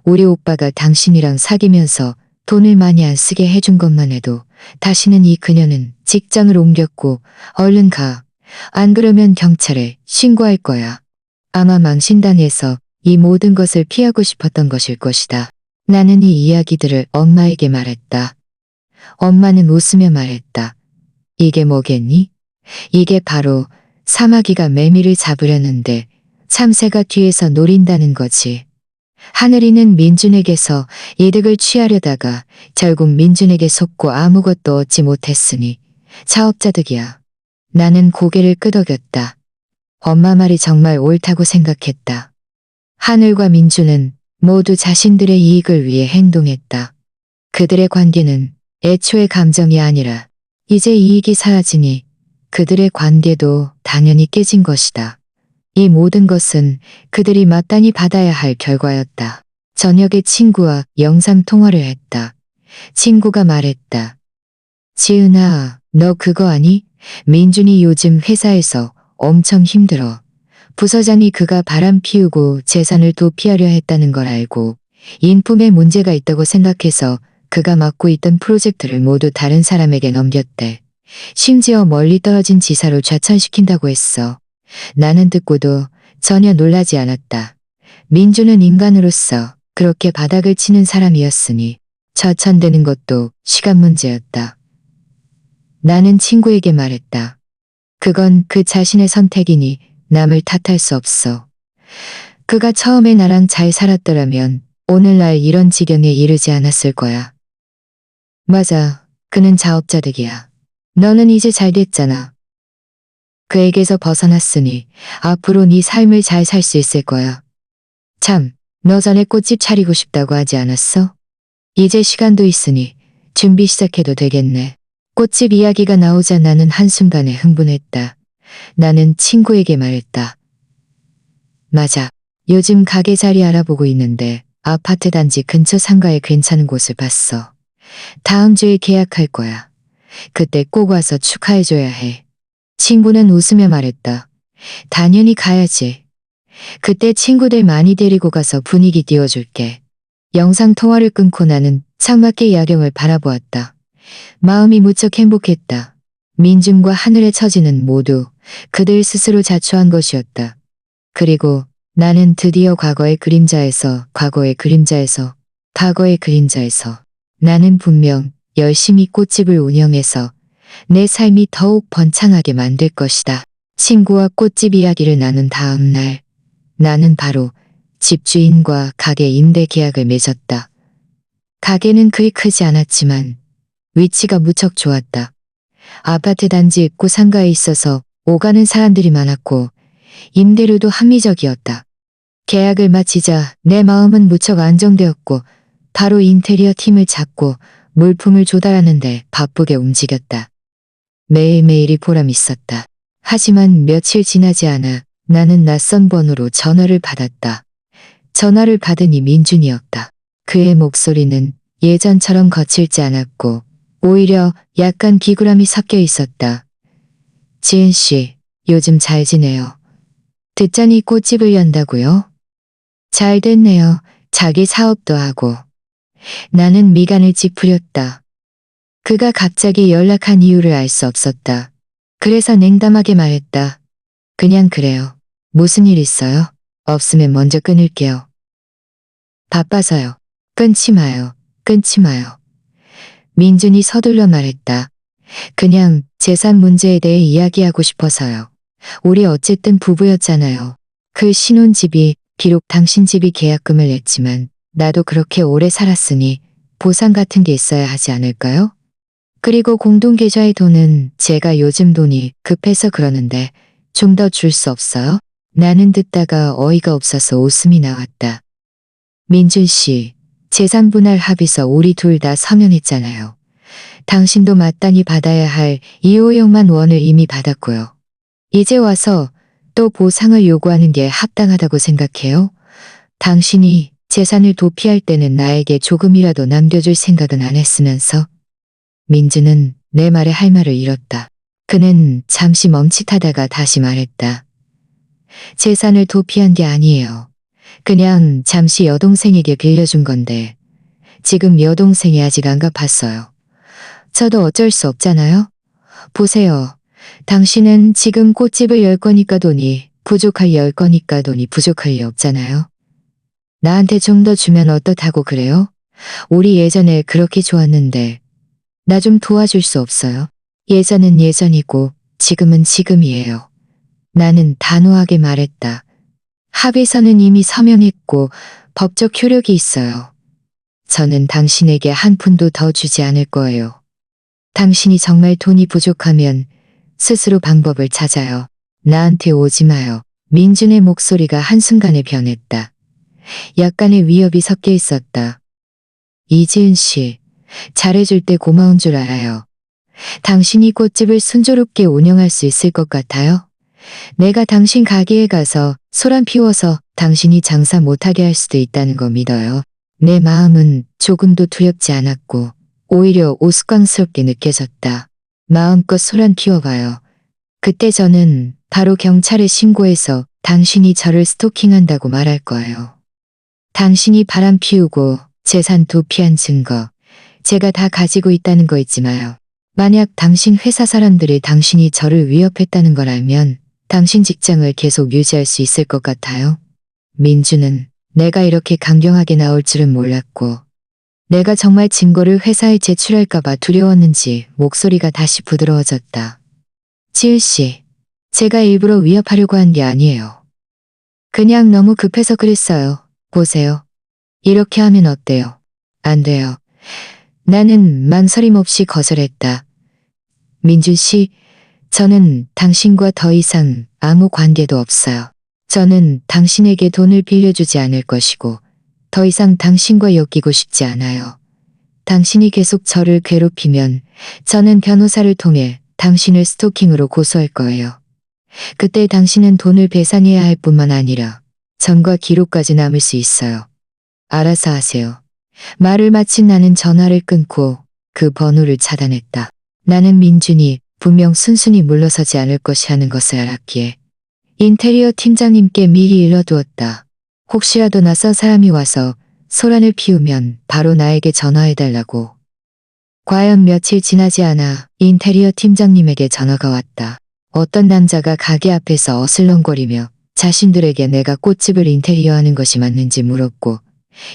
우리 오빠가 당신이랑 사귀면서 돈을 많이 안 쓰게 해준 것만 해도 다시는 이 그녀는 직장을 옮겼고 얼른 가. 안 그러면 경찰에 신고할 거야. 아마 망신당해서 이 모든 것을 피하고 싶었던 것일 것이다. 나는 이 이야기들을 엄마에게 말했다. 엄마는 웃으며 말했다. 이게 뭐겠니? 이게 바로 사마귀가 매미를 잡으려는데 참새가 뒤에서 노린다는 거지. 하늘이는 민준에게서 이득을 취하려다가 결국 민준에게 속고 아무것도 얻지 못했으니 자업자득이야. 나는 고개를 끄덕였다. 엄마 말이 정말 옳다고 생각했다. 하늘과 민준은 모두 자신들의 이익을 위해 행동했다. 그들의 관계는 애초에 감정이 아니라 이제 이익이 사라지니 그들의 관계도 당연히 깨진 것이다. 이 모든 것은 그들이 마땅히 받아야 할 결과였다. 저녁에 친구와 영상통화를 했다. 친구가 말했다. 지은아, 너 그거 아니? 민준이 요즘 회사에서 엄청 힘들어. 부서장이 그가 바람 피우고 재산을 도피하려 했다는 걸 알고 인품에 문제가 있다고 생각해서 그가 맡고 있던 프로젝트를 모두 다른 사람에게 넘겼대. 심지어 멀리 떨어진 지사로 좌천시킨다고 했어. 나는 듣고도 전혀 놀라지 않았다. 민주는 인간으로서 그렇게 바닥을 치는 사람이었으니 좌천되는 것도 시간 문제였다. 나는 친구에게 말했다. 그건 그 자신의 선택이니 남을 탓할 수 없어. 그가 처음에 나랑 잘 살았더라면 오늘날 이런 지경에 이르지 않았을 거야. 맞아. 그는 자업자득이야. 너는 이제 잘 됐잖아. 그에게서 벗어났으니 앞으로 네 삶을 잘 살 수 있을 거야. 참, 너 전에 꽃집 차리고 싶다고 하지 않았어? 이제 시간도 있으니 준비 시작해도 되겠네. 꽃집 이야기가 나오자 나는 한순간에 흥분했다. 나는 친구에게 말했다. 맞아. 요즘 가게 자리 알아보고 있는데 아파트 단지 근처 상가에 괜찮은 곳을 봤어. 다음 주에 계약할 거야. 그때 꼭 와서 축하해줘야 해. 친구는 웃으며 말했다. 당연히 가야지. 그때 친구들 많이 데리고 가서 분위기 띄워줄게. 영상 통화를 끊고 나는 창밖의 야경을 바라보았다. 마음이 무척 행복했다. 민준과 하늘의 처지는 모두 그들 스스로 자초한 것이었다. 그리고 나는 드디어 과거의 그림자에서 나는 분명 열심히 꽃집을 운영해서 내 삶이 더욱 번창하게 만들 것이다. 친구와 꽃집 이야기를 나눈 다음 날 나는 바로 집주인과 가게 임대 계약을 맺었다. 가게는 그리 크지 않았지만 위치가 무척 좋았다. 아파트 단지 입구 상가에 있어서 오가는 사람들이 많았고 임대료도 합리적이었다. 계약을 마치자 내 마음은 무척 안정되었고 바로 인테리어 팀을 잡고 물품을 조달하는데 바쁘게 움직였다. 매일매일이 보람 있었다. 하지만 며칠 지나지 않아 나는 낯선 번호로 전화를 받았다. 전화를 받으니 민준이었다. 그의 목소리는 예전처럼 거칠지 않았고 오히려 약간 기구람이 섞여 있었다. 지은 씨, 요즘 잘 지내요. 듣자니 꽃집을 연다고요? 잘 됐네요. 자기 사업도 하고. 나는 미간을 찌푸렸다. 그가 갑자기 연락한 이유를 알 수 없었다. 그래서 냉담하게 말했다. 그냥 그래요. 무슨 일 있어요? 없으면 먼저 끊을게요. 바빠서요. 끊지 마요. 끊지 마요. 민준이 서둘러 말했다. 그냥 재산 문제에 대해 이야기하고 싶어서요. 우리 어쨌든 부부였잖아요. 그 신혼집이 비록 당신 집이 계약금을 냈지만 나도 그렇게 오래 살았으니 보상 같은 게 있어야 하지 않을까요? 그리고 공동계좌의 돈은 제가 요즘 돈이 급해서 그러는데 좀 더 줄 수 없어요? 나는 듣다가 어이가 없어서 웃음이 나왔다. 민준 씨, 재산 분할 합의서 우리 둘 다 서명했잖아요. 당신도 마땅히 받아야 할 2억만 원을 이미 받았고요. 이제 와서 또 보상을 요구하는 게 합당하다고 생각해요? 당신이 재산을 도피할 때는 나에게 조금이라도 남겨줄 생각은 안 했으면서. 민주는 내 말에 할 말을 잃었다. 그는 잠시 멈칫하다가 다시 말했다. 재산을 도피한 게 아니에요. 그냥 잠시 여동생에게 빌려준 건데 지금 여동생이 아직 안 갚았어요. 저도 어쩔 수 없잖아요. 보세요. 당신은 지금 꽃집을 열 거니까 돈이 부족할 리 없잖아요. 나한테 좀 더 주면 어떻다고 그래요? 우리 예전에 그렇게 좋았는데 나 좀 도와줄 수 없어요? 예전은 예전이고 지금은 지금이에요. 나는 단호하게 말했다. 합의서는 이미 서명했고 법적 효력이 있어요. 저는 당신에게 한 푼도 더 주지 않을 거예요. 당신이 정말 돈이 부족하면 스스로 방법을 찾아요. 나한테 오지 마요. 민준의 목소리가 한순간에 변했다. 약간의 위협이 섞여 있었다. 이지은 씨, 잘해줄 때 고마운 줄 알아요. 당신이 꽃집을 순조롭게 운영할 수 있을 것 같아요? 내가 당신 가게에 가서 소란 피워서 당신이 장사 못하게 할 수도 있다는 거 믿어요. 내 마음은 조금도 두렵지 않았고 오히려 우스꽝스럽게 느껴졌다. 마음껏 소란 피워봐요. 그때 저는 바로 경찰에 신고해서 당신이 저를 스토킹한다고 말할 거예요. 당신이 바람 피우고 재산 도피한 증거, 제가 다 가지고 있다는 거 잊지 마요. 만약 당신 회사 사람들이 당신이 저를 위협했다는 걸 알면 당신 직장을 계속 유지할 수 있을 것 같아요? 민주는 내가 이렇게 강경하게 나올 줄은 몰랐고 내가 정말 증거를 회사에 제출할까봐 두려웠는지 목소리가 다시 부드러워졌다. 지은 씨, 제가 일부러 위협하려고 한 게 아니에요. 그냥 너무 급해서 그랬어요. 보세요. 이렇게 하면 어때요? 안 돼요. 나는 망설임 없이 거절했다. 민준 씨, 저는 당신과 더 이상 아무 관계도 없어요. 저는 당신에게 돈을 빌려주지 않을 것이고 더 이상 당신과 엮이고 싶지 않아요. 당신이 계속 저를 괴롭히면 저는 변호사를 통해 당신을 스토킹으로 고소할 거예요. 그때 당신은 돈을 배상해야 할 뿐만 아니라 전과 기록까지 남을 수 있어요. 알아서 하세요. 말을 마친 나는 전화를 끊고 그 번호를 차단했다. 나는 민준이 분명 순순히 물러서지 않을 것이라는 것을 알았기에 인테리어 팀장님께 미리 일러두었다. 혹시라도 낯선 사람이 와서 소란을 피우면 바로 나에게 전화해달라고. 과연 며칠 지나지 않아 인테리어 팀장님에게 전화가 왔다. 어떤 남자가 가게 앞에서 어슬렁거리며 자신들에게 내가 꽃집을 인테리어하는 것이 맞는지 물었고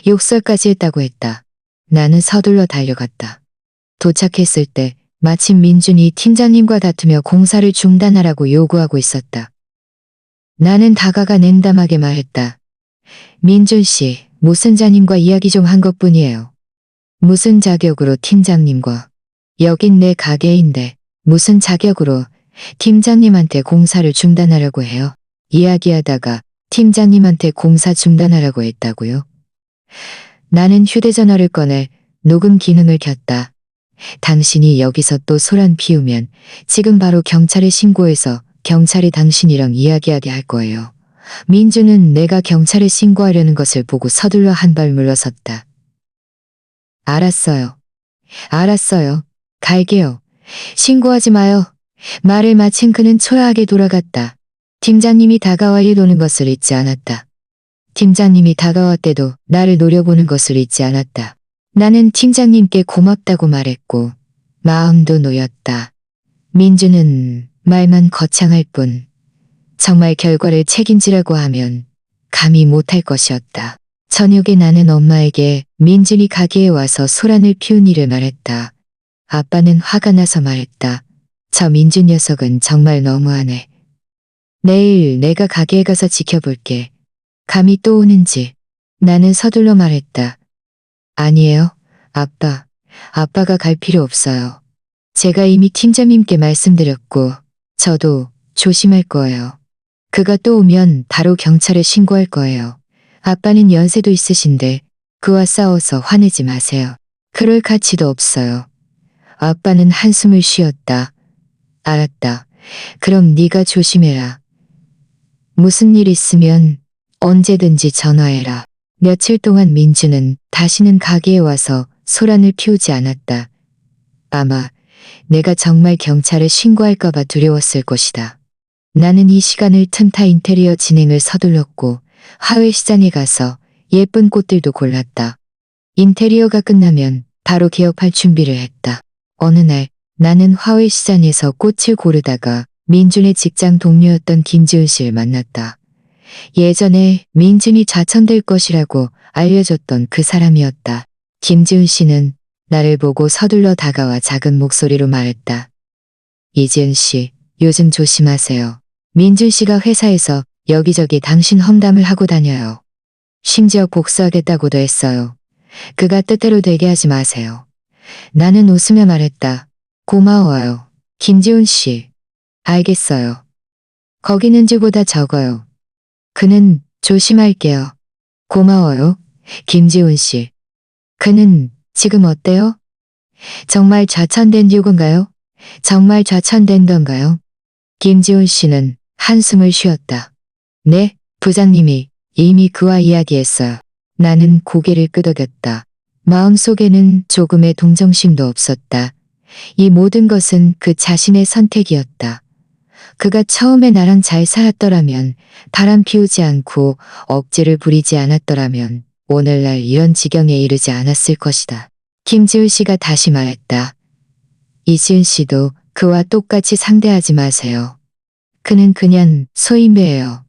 욕설까지 했다고 했다. 나는 서둘러 달려갔다. 도착했을 때 마침 민준이 팀장님과 다투며 공사를 중단하라고 요구하고 있었다. 나는 다가가 냉담하게 말했다. 민준 씨, 무슨자님과 이야기 좀 한 것뿐이에요. 무슨 자격으로 팀장님과? 여긴 내 가게인데 무슨 자격으로 팀장님한테 공사를 중단하려고 해요? 이야기하다가 팀장님한테 공사 중단하라고 했다고요? 나는 휴대전화를 꺼내 녹음 기능을 켰다. 당신이 여기서 또 소란 피우면 지금 바로 경찰에 신고해서 경찰이 당신이랑 이야기하게 할 거예요. 민주는 내가 경찰에 신고하려는 것을 보고 서둘러 한 발 물러섰다. 알았어요. 알았어요. 갈게요. 신고하지 마요. 말을 마친 그는 초라하게 돌아갔다. 팀장님이 다가와 일 도는 것을 잊지 않았다. 팀장님이 다가왔대도 나를 노려보는 것을 잊지 않았다. 나는 팀장님께 고맙다고 말했고 마음도 놓였다. 민주는 말만 거창할 뿐 정말 결과를 책임지라고 하면 감히 못할 것이었다. 저녁에 나는 엄마에게 민준이 가게에 와서 소란을 피운 일을 말했다. 아빠는 화가 나서 말했다. 저 민준 녀석은 정말 너무하네. 내일 내가 가게에 가서 지켜볼게. 감히 또 오는지. 나는 서둘러 말했다. 아니에요. 아빠가 갈 필요 없어요. 제가 이미 팀장님께 말씀드렸고 저도 조심할 거예요. 그가 또 오면 바로 경찰에 신고할 거예요. 아빠는 연세도 있으신데 그와 싸워서 화내지 마세요. 그럴 가치도 없어요. 아빠는 한숨을 쉬었다. 알았다. 그럼 네가 조심해라. 무슨 일 있으면 언제든지 전화해라. 며칠 동안 민주는 다시는 가게에 와서 소란을 피우지 않았다. 아마 내가 정말 경찰에 신고할까봐 두려웠을 것이다. 나는 이 시간을 틈타 인테리어 진행을 서둘렀고 화훼시장에 가서 예쁜 꽃들도 골랐다. 인테리어가 끝나면 바로 개업할 준비를 했다. 어느 날 나는 화훼시장에서 꽃을 고르다가 민준의 직장 동료였던 김지은 씨를 만났다. 예전에 민준이 좌천될 것이라고 알려줬던 그 사람이었다. 김지은 씨는 나를 보고 서둘러 다가와 작은 목소리로 말했다. 이지은 씨, 요즘 조심하세요. 민준 씨가 회사에서 여기저기 당신 험담을 하고 다녀요. 심지어 복수하겠다고도 했어요. 그가 뜻대로 되게 하지 마세요. 나는 웃으며 말했다. 고마워요. 김지훈 씨. 알겠어요. 거기는 지보다 적어요. 그는 조심할게요. 고마워요. 김지훈 씨. 그는 지금 어때요? 정말 좌천된 유군가요? 정말 좌천된 건가요? 김지훈 씨는 한숨을 쉬었다. 네, 부장님이 이미 그와 이야기했어요. 나는 고개를 끄덕였다. 마음속에는 조금의 동정심도 없었다. 이 모든 것은 그 자신의 선택이었다. 그가 처음에 나랑 잘 살았더라면, 바람 피우지 않고 억지를 부리지 않았더라면 오늘날 이런 지경에 이르지 않았을 것이다. 김지훈 씨가 다시 말했다. 이지은 씨도 그와 똑같이 상대하지 마세요. 그는 그냥 소인배예요.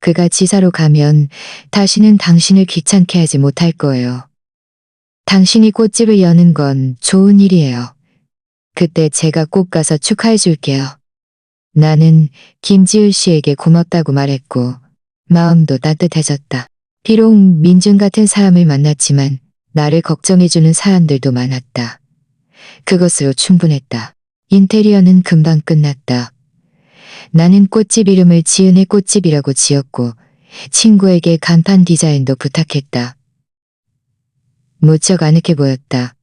그가 지사로 가면 다시는 당신을 귀찮게 하지 못할 거예요. 당신이 꽃집을 여는 건 좋은 일이에요. 그때 제가 꼭 가서 축하해 줄게요. 나는 김지율 씨에게 고맙다고 말했고 마음도 따뜻해졌다. 비록 민준 같은 사람을 만났지만 나를 걱정해주는 사람들도 많았다. 그것으로 충분했다. 인테리어는 금방 끝났다. 나는 꽃집 이름을 지은의 꽃집이라고 지었고 친구에게 간판 디자인도 부탁했다. 무척 아늑해 보였다.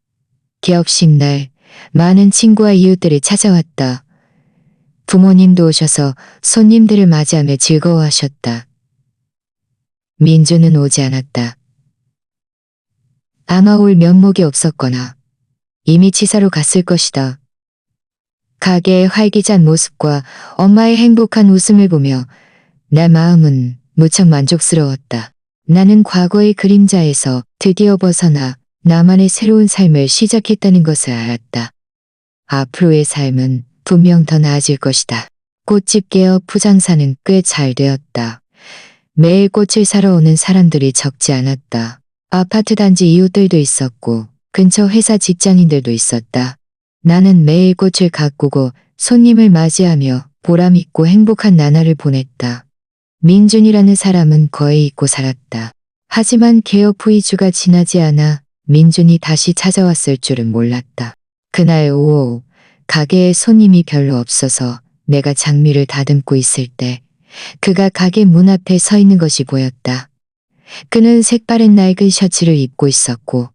개업식 날 많은 친구와 이웃들이 찾아왔다. 부모님도 오셔서 손님들을 맞이하며 즐거워하셨다. 민주는 오지 않았다. 아마 올 면목이 없었거나 이미 지사로 갔을 것이다. 가게의 활기찬 모습과 엄마의 행복한 웃음을 보며 내 마음은 무척 만족스러웠다. 나는 과거의 그림자에서 드디어 벗어나 나만의 새로운 삶을 시작했다는 것을 알았다. 앞으로의 삶은 분명 더 나아질 것이다. 꽃집 개업 포장사는 꽤 잘 되었다. 매일 꽃을 사러 오는 사람들이 적지 않았다. 아파트 단지 이웃들도 있었고 근처 회사 직장인들도 있었다. 나는 매일 꽃을 가꾸고 손님을 맞이하며 보람있고 행복한 나날을 보냈다. 민준이라는 사람은 거의 잊고 살았다. 하지만 개업 후 2주가 지나지 않아 민준이 다시 찾아왔을 줄은 몰랐다. 그날 오후 가게에 손님이 별로 없어서 내가 장미를 다듬고 있을 때 그가 가게 문 앞에 서 있는 것이 보였다. 그는 색바랜 낡은 셔츠를 입고 있었고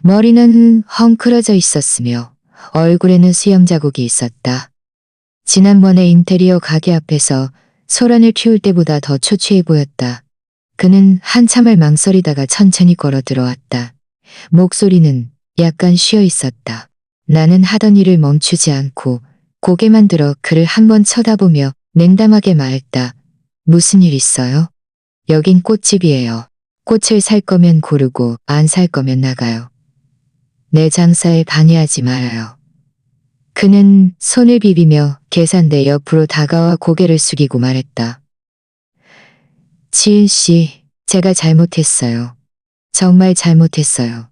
머리는 헝클어져 있었으며 얼굴에는 수염 자국이 있었다. 지난번에 인테리어 가게 앞에서 소란을 피울 때보다 더 초췌해 보였다. 그는 한참을 망설이다가 천천히 걸어 들어왔다. 목소리는 약간 쉬어 있었다. 나는 하던 일을 멈추지 않고 고개만 들어 그를 한번 쳐다보며 냉담하게 말했다. 무슨 일 있어요? 여긴 꽃집이에요. 꽃을 살 거면 고르고 안 살 거면 나가요. 내 장사에 방해하지 말아요. 그는 손을 비비며 계산대 옆으로 다가와 고개를 숙이고 말했다. 지은 씨, 제가 잘못했어요. 정말 잘못했어요.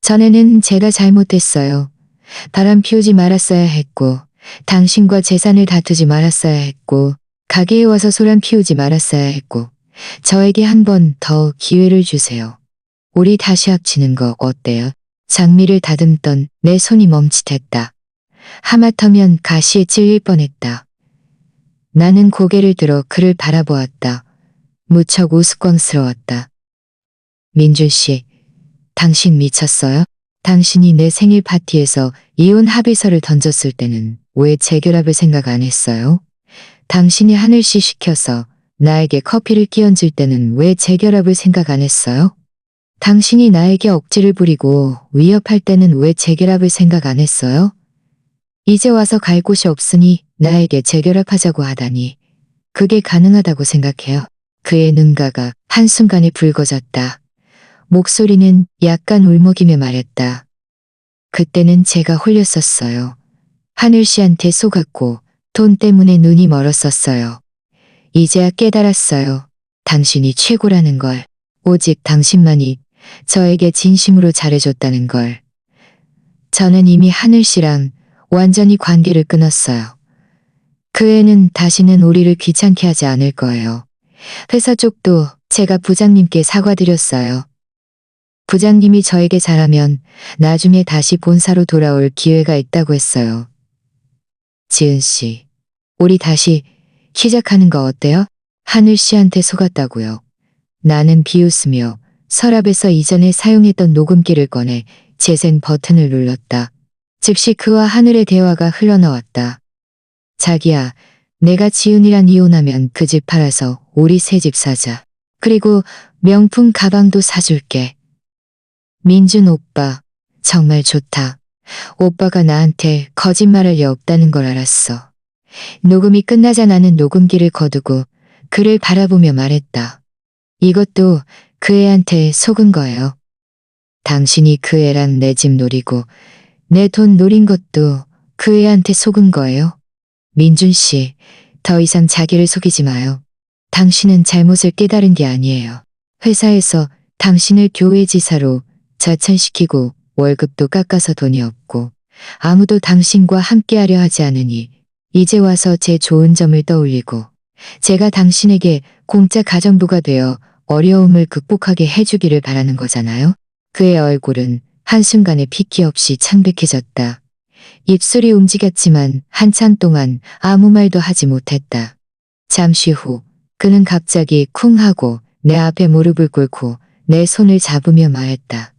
전에는 제가 잘못했어요. 바람 피우지 말았어야 했고, 당신과 재산을 다투지 말았어야 했고, 가게에 와서 소란 피우지 말았어야 했고, 저에게 한 번 더 기회를 주세요. 우리 다시 합치는 거 어때요? 장미를 다듬던 내 손이 멈칫했다. 하마터면 가시에 찔릴 뻔했다. 나는 고개를 들어 그를 바라보았다. 무척 우스꽝스러웠다. 민준 씨, 당신 미쳤어요? 당신이 내 생일 파티에서 이혼 합의서를 던졌을 때는 왜 재결합을 생각 안 했어요? 당신이 하늘씨 시켜서 나에게 커피를 끼얹을 때는 왜 재결합을 생각 안 했어요? 당신이 나에게 억지를 부리고 위협할 때는 왜 재결합을 생각 안 했어요? 이제 와서 갈 곳이 없으니 나에게 재결합하자고 하다니 그게 가능하다고 생각해요. 그의 눈가가 한순간에 붉어졌다. 목소리는 약간 울먹이며 말했다. 그때는 제가 홀렸었어요. 하늘씨한테 속았고 돈 때문에 눈이 멀었었어요. 이제야 깨달았어요. 당신이 최고라는 걸. 오직 당신만이 저에게 진심으로 잘해줬다는 걸. 저는 이미 하늘씨랑 완전히 관계를 끊었어요. 그 애는 다시는 우리를 귀찮게 하지 않을 거예요. 회사 쪽도 제가 부장님께 사과드렸어요. 부장님이 저에게 잘하면 나중에 다시 본사로 돌아올 기회가 있다고 했어요. 지은 씨, 우리 다시 시작하는 거 어때요? 하늘 씨한테 속았다고요. 나는 비웃으며 서랍에서 이전에 사용했던 녹음기를 꺼내 재생 버튼을 눌렀다. 즉시 그와 하늘의 대화가 흘러나왔다. 자기야, 내가 지은이랑 이혼하면 그 집 팔아서 우리 새 집 사자. 그리고 명품 가방도 사줄게. 민준 오빠, 정말 좋다. 오빠가 나한테 거짓말할 리 없다는 걸 알았어. 녹음이 끝나자 나는 녹음기를 거두고 그를 바라보며 말했다. 이것도 그 애한테 속은 거예요. 당신이 그 애랑 내 집 노리고 내 돈 노린 것도 그 애한테 속은 거예요. 민준 씨, 더 이상 자기를 속이지 마요. 당신은 잘못을 깨달은 게 아니에요. 회사에서 당신을 교회지사로 자천시키고 월급도 깎아서 돈이 없고 아무도 당신과 함께하려 하지 않으니 이제 와서 제 좋은 점을 떠올리고 제가 당신에게 공짜 가정부가 되어 어려움을 극복하게 해주기를 바라는 거잖아요. 그의 얼굴은 한순간에 핏기 없이 창백해졌다. 입술이 움직였지만 한참 동안 아무 말도 하지 못했다. 잠시 후 그는 갑자기 쿵 하고 내 앞에 무릎을 꿇고 내 손을 잡으며 말했다.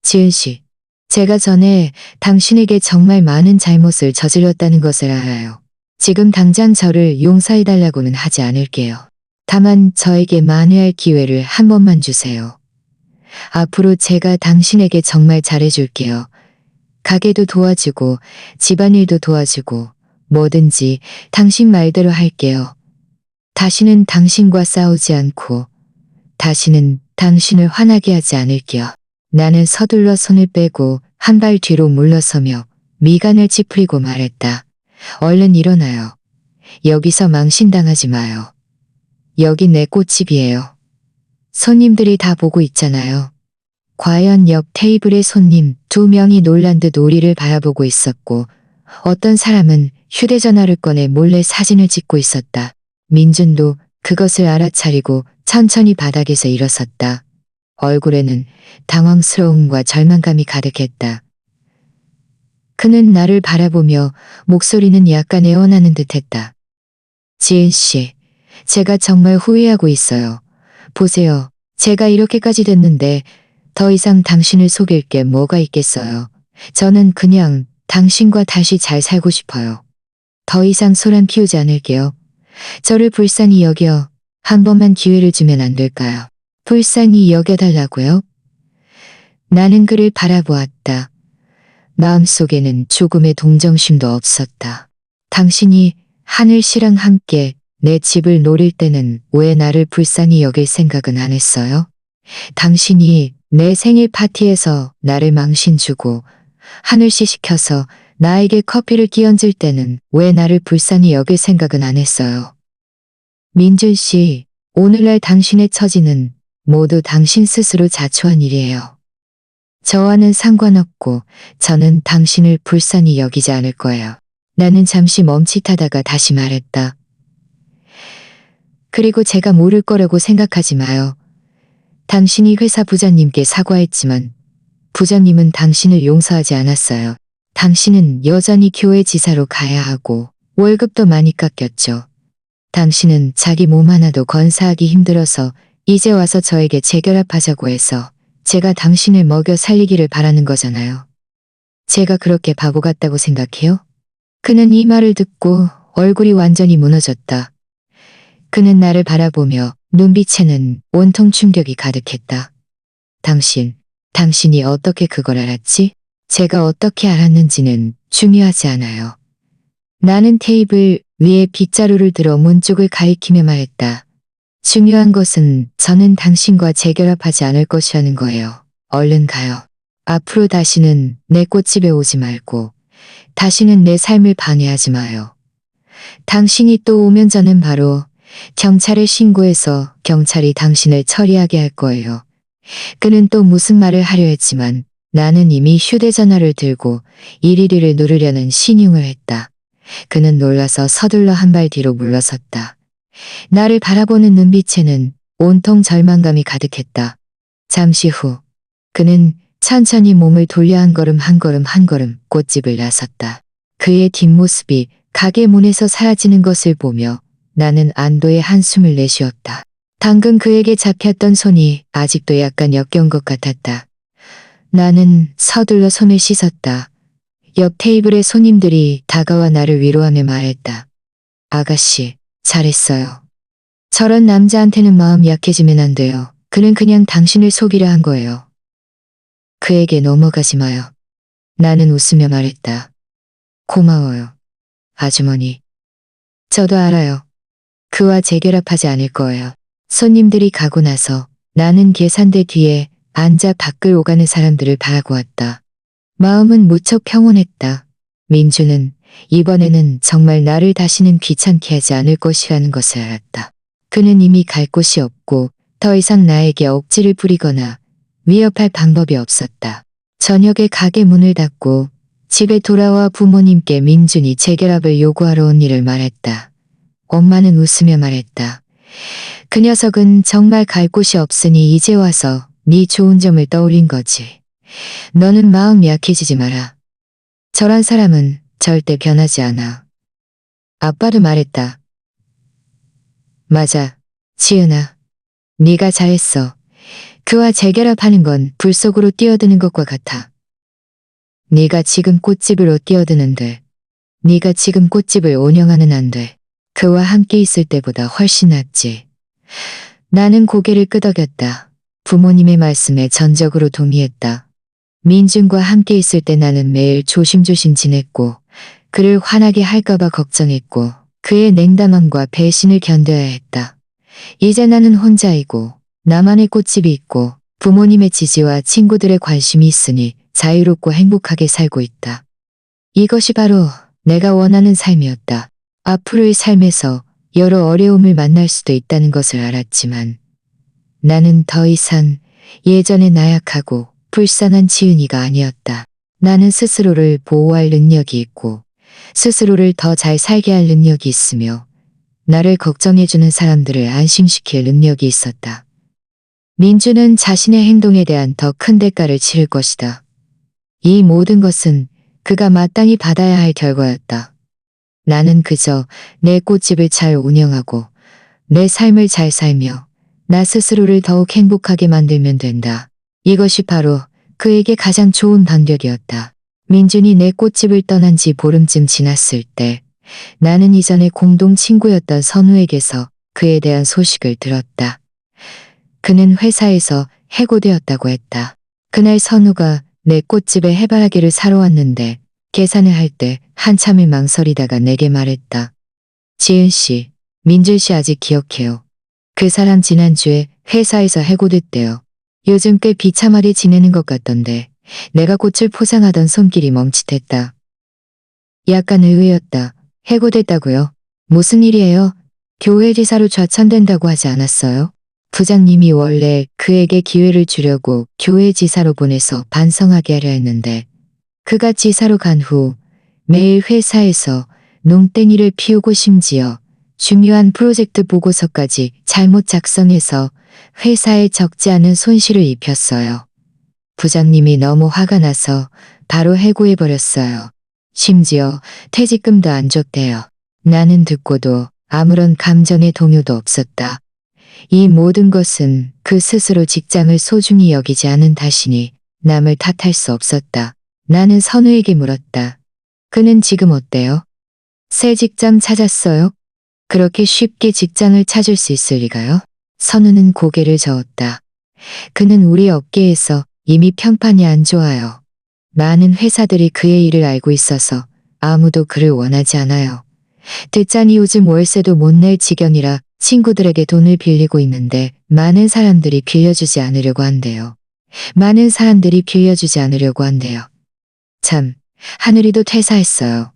지은 씨, 제가 전에 당신에게 정말 많은 잘못을 저질렀다는 것을 알아요. 지금 당장 저를 용서해달라고는 하지 않을게요. 다만 저에게 만회할 기회를 한 번만 주세요. 앞으로 제가 당신에게 정말 잘해줄게요. 가게도 도와주고 집안일도 도와주고 뭐든지 당신 말대로 할게요. 다시는 당신과 싸우지 않고 다시는 당신을 화나게 하지 않을게요. 나는 서둘러 손을 빼고 한 발 뒤로 물러서며 미간을 찌푸리고 말했다. 얼른 일어나요. 여기서 망신당하지 마요. 여기 내 꽃집이에요. 손님들이 다 보고 있잖아요. 과연 옆 테이블의 손님 2명이 놀란 듯 우리를 바라보고 있었고 어떤 사람은 휴대전화를 꺼내 몰래 사진을 찍고 있었다. 민준도 그것을 알아차리고 천천히 바닥에서 일어섰다. 얼굴에는 당황스러움과 절망감이 가득했다. 그는 나를 바라보며 목소리는 약간 애원하는 듯했다. 지은 씨, 제가 정말 후회하고 있어요. 보세요. 제가 이렇게까지 됐는데 더 이상 당신을 속일 게 뭐가 있겠어요. 저는 그냥 당신과 다시 잘 살고 싶어요. 더 이상 소란 피우지 않을게요. 저를 불쌍히 여겨 한 번만 기회를 주면 안 될까요? 불쌍히 여겨달라고요? 나는 그를 바라보았다. 마음속에는 조금의 동정심도 없었다. 당신이 하늘 씨랑 함께 내 집을 노릴 때는 왜 나를 불쌍히 여길 생각은 안 했어요? 당신이 내 생일 파티에서 나를 망신 주고 하늘 씨 시켜서 나에게 커피를 끼얹을 때는 왜 나를 불쌍히 여길 생각은 안 했어요? 민준 씨, 오늘날 당신의 처지는 모두 당신 스스로 자초한 일이에요. 저와는 상관없고 저는 당신을 불쌍히 여기지 않을 거예요. 나는 잠시 멈칫하다가 다시 말했다. 그리고 제가 모를 거라고 생각하지 마요. 당신이 회사 부장님께 사과했지만 부장님은 당신을 용서하지 않았어요. 당신은 여전히 교회 지사로 가야 하고 월급도 많이 깎였죠. 당신은 자기 몸 하나도 건사하기 힘들어서 이제 와서 저에게 재결합하자고 해서 제가 당신을 먹여 살리기를 바라는 거잖아요. 제가 그렇게 바보 같다고 생각해요? 그는 이 말을 듣고 얼굴이 완전히 무너졌다. 그는 나를 바라보며 눈빛에는 온통 충격이 가득했다. 당신이 어떻게 그걸 알았지? 제가 어떻게 알았는지는 중요하지 않아요. 나는 테이블 위에 빗자루를 들어 문 쪽을 가리키며 말했다. 중요한 것은 저는 당신과 재결합하지 않을 것이라는 거예요. 얼른 가요. 앞으로 다시는 내 꽃집에 오지 말고 다시는 내 삶을 방해하지 마요. 당신이 또 오면 저는 바로 경찰에 신고해서 경찰이 당신을 처리하게 할 거예요. 그는 또 무슨 말을 하려 했지만 나는 이미 휴대전화를 들고 일일이를 누르려는 신용을 했다. 그는 놀라서 서둘러 한 발 뒤로 물러섰다. 나를 바라보는 눈빛에는 온통 절망감이 가득했다. 잠시 후 그는 천천히 몸을 돌려 한 걸음 한 걸음 꽃집을 나섰다. 그의 뒷모습이 가게 문에서 사라지는 것을 보며 나는 안도의 한숨을 내쉬었다. 방금 그에게 잡혔던 손이 아직도 약간 역겨운 것 같았다. 나는 서둘러 손을 씻었다. 옆 테이블의 손님들이 다가와 나를 위로하며 말했다. 아가씨, 잘했어요. 저런 남자한테는 마음 약해지면 안 돼요. 그는 그냥 당신을 속이려 한 거예요. 그에게 넘어가지 마요. 나는 웃으며 말했다. 고마워요. 아주머니. 저도 알아요. 그와 재결합하지 않을 거예요. 손님들이 가고 나서 나는 계산대 뒤에 앉아 밖을 오가는 사람들을 바라보았다. 마음은 무척 평온했다. 민주는 이번에는 정말 나를 다시는 귀찮게 하지 않을 것이라는 것을 알았다. 그는 이미 갈 곳이 없고 더 이상 나에게 억지를 부리거나 위협할 방법이 없었다. 저녁에 가게 문을 닫고 집에 돌아와 부모님께 민준이 재결합을 요구하러 온 일을 말했다. 엄마는 웃으며 말했다. 그 녀석은 정말 갈 곳이 없으니 이제 와서 네 좋은 점을 떠올린 거지. 너는 마음 약해지지 마라. 저런 사람은 절대 변하지 않아. 아빠도 말했다. 맞아, 지은아. 네가 잘했어. 그와 재결합하는 건 불 속으로 뛰어드는 것과 같아. 네가 지금 꽃집으로 뛰어드는데 네가 지금 꽃집을 운영하는 한데 그와 함께 있을 때보다 훨씬 낫지. 나는 고개를 끄덕였다. 부모님의 말씀에 전적으로 동의했다. 민준과 함께 있을 때 나는 매일 조심조심 지냈고 그를 화나게 할까봐 걱정했고 그의 냉담함과 배신을 견뎌야 했다. 이제 나는 혼자이고 나만의 꽃집이 있고 부모님의 지지와 친구들의 관심이 있으니 자유롭고 행복하게 살고 있다. 이것이 바로 내가 원하는 삶이었다. 앞으로의 삶에서 여러 어려움을 만날 수도 있다는 것을 알았지만 나는 더 이상 예전의 나약하고 불쌍한 지은이가 아니었다. 나는 스스로를 보호할 능력이 있고 스스로를 더 잘 살게 할 능력이 있으며 나를 걱정해주는 사람들을 안심시킬 능력이 있었다. 민주는 자신의 행동에 대한 더 큰 대가를 치를 것이다. 이 모든 것은 그가 마땅히 받아야 할 결과였다. 나는 그저 내 꽃집을 잘 운영하고 내 삶을 잘 살며 나 스스로를 더욱 행복하게 만들면 된다. 이것이 바로 그에게 가장 좋은 방법이었다. 민준이 내 꽃집을 떠난 지 보름쯤 지났을 때 나는 이전에 공동 친구였던 선우에게서 그에 대한 소식을 들었다. 그는 회사에서 해고되었다고 했다. 그날 선우가 내 꽃집에 해바라기를 사러 왔는데 계산을 할 때 한참을 망설이다가 내게 말했다. 지은 씨, 민준 씨 아직 기억해요. 그 사람 지난주에 회사에서 해고됐대요. 요즘 꽤 비참하게 지내는 것 같던데 내가 꽃을 포장하던 손길이 멈칫했다. 약간 의외였다. 해고됐다고요? 무슨 일이에요? 교회 지사로 좌천된다고 하지 않았어요? 부장님이 원래 그에게 기회를 주려고 교회 지사로 보내서 반성하게 하려 했는데 그가 지사로 간 후 매일 회사에서 농땡이를 피우고 심지어 중요한 프로젝트 보고서까지 잘못 작성해서 회사에 적지 않은 손실을 입혔어요. 부장님이 너무 화가 나서 바로 해고해버렸어요. 심지어 퇴직금도 안 줬대요. 나는 듣고도 아무런 감정의 동요도 없었다. 이 모든 것은 그 스스로 직장을 소중히 여기지 않은 탓이니 남을 탓할 수 없었다. 나는 선우에게 물었다. 그는 지금 어때요? 새 직장 찾았어요? 그렇게 쉽게 직장을 찾을 수 있을 리가요? 선우는 고개를 저었다. 그는 우리 업계에서 이미 평판이 안 좋아요. 많은 회사들이 그의 일을 알고 있어서 아무도 그를 원하지 않아요. 듣자니 요즘 월세도 못 낼 지경이라 친구들에게 돈을 빌리고 있는데 많은 사람들이 빌려주지 않으려고 한대요. 많은 사람들이 빌려주지 않으려고 한대요. 참, 하늘이도 퇴사했어요.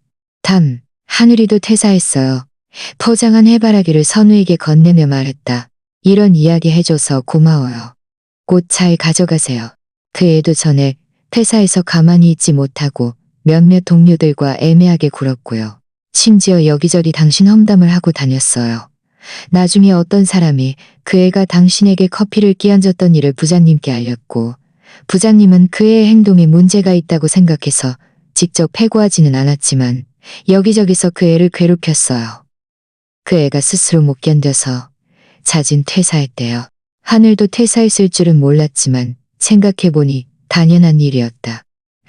하늘이도 퇴사했어요. 포장한 해바라기를 선우에게 건네며 말했다. 이런 이야기 해줘서 고마워요. 꽃 잘 가져가세요. 그 애도 전에 회사에서 가만히 있지 못하고 몇몇 동료들과 애매하게 굴었고요. 심지어 여기저기 당신 험담을 하고 다녔어요. 나중에 어떤 사람이 그 애가 당신에게 커피를 끼얹었던 일을 부장님께 알렸고 부장님은 그 애의 행동에 문제가 있다고 생각해서 직접 해고하지는 않았지만 여기저기서 그 애를 괴롭혔어요. 그 애가 스스로 못 견뎌서 자진 퇴사했대요. 하늘도 퇴사했을 줄은 몰랐지만 생각해보니 당연한 일이었다.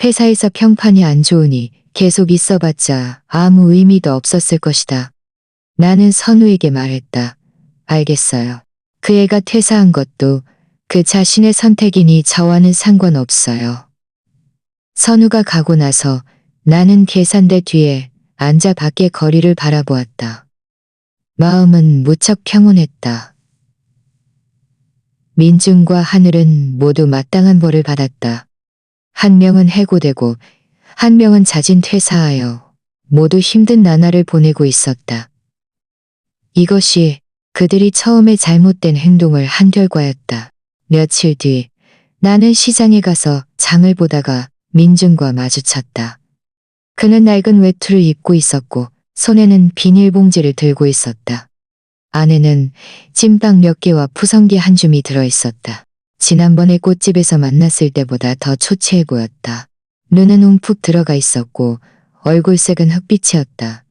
회사에서 평판이 안 좋으니 계속 있어봤자 아무 의미도 없었을 것이다. 나는 선우에게 말했다. 알겠어요. 그 애가 퇴사한 것도 그 자신의 선택이니 저와는 상관없어요. 선우가 가고 나서 나는 계산대 뒤에 앉아 밖의 거리를 바라보았다. 마음은 무척 평온했다. 민준과 하늘은 모두 마땅한 벌을 받았다. 한 명은 해고되고 한 명은 자진 퇴사하여 모두 힘든 나날을 보내고 있었다. 이것이 그들이 처음에 잘못된 행동을 한 결과였다. 며칠 뒤 나는 시장에 가서 장을 보다가 민준과 마주쳤다. 그는 낡은 외투를 입고 있었고 손에는 비닐봉지를 들고 있었다. 안에는 찐빵 몇 개와 푸성기 한 줌이 들어있었다. 지난번에 꽃집에서 만났을 때보다 더 초췌해 보였다. 눈은 움푹 들어가 있었고 얼굴색은 흑빛이었다.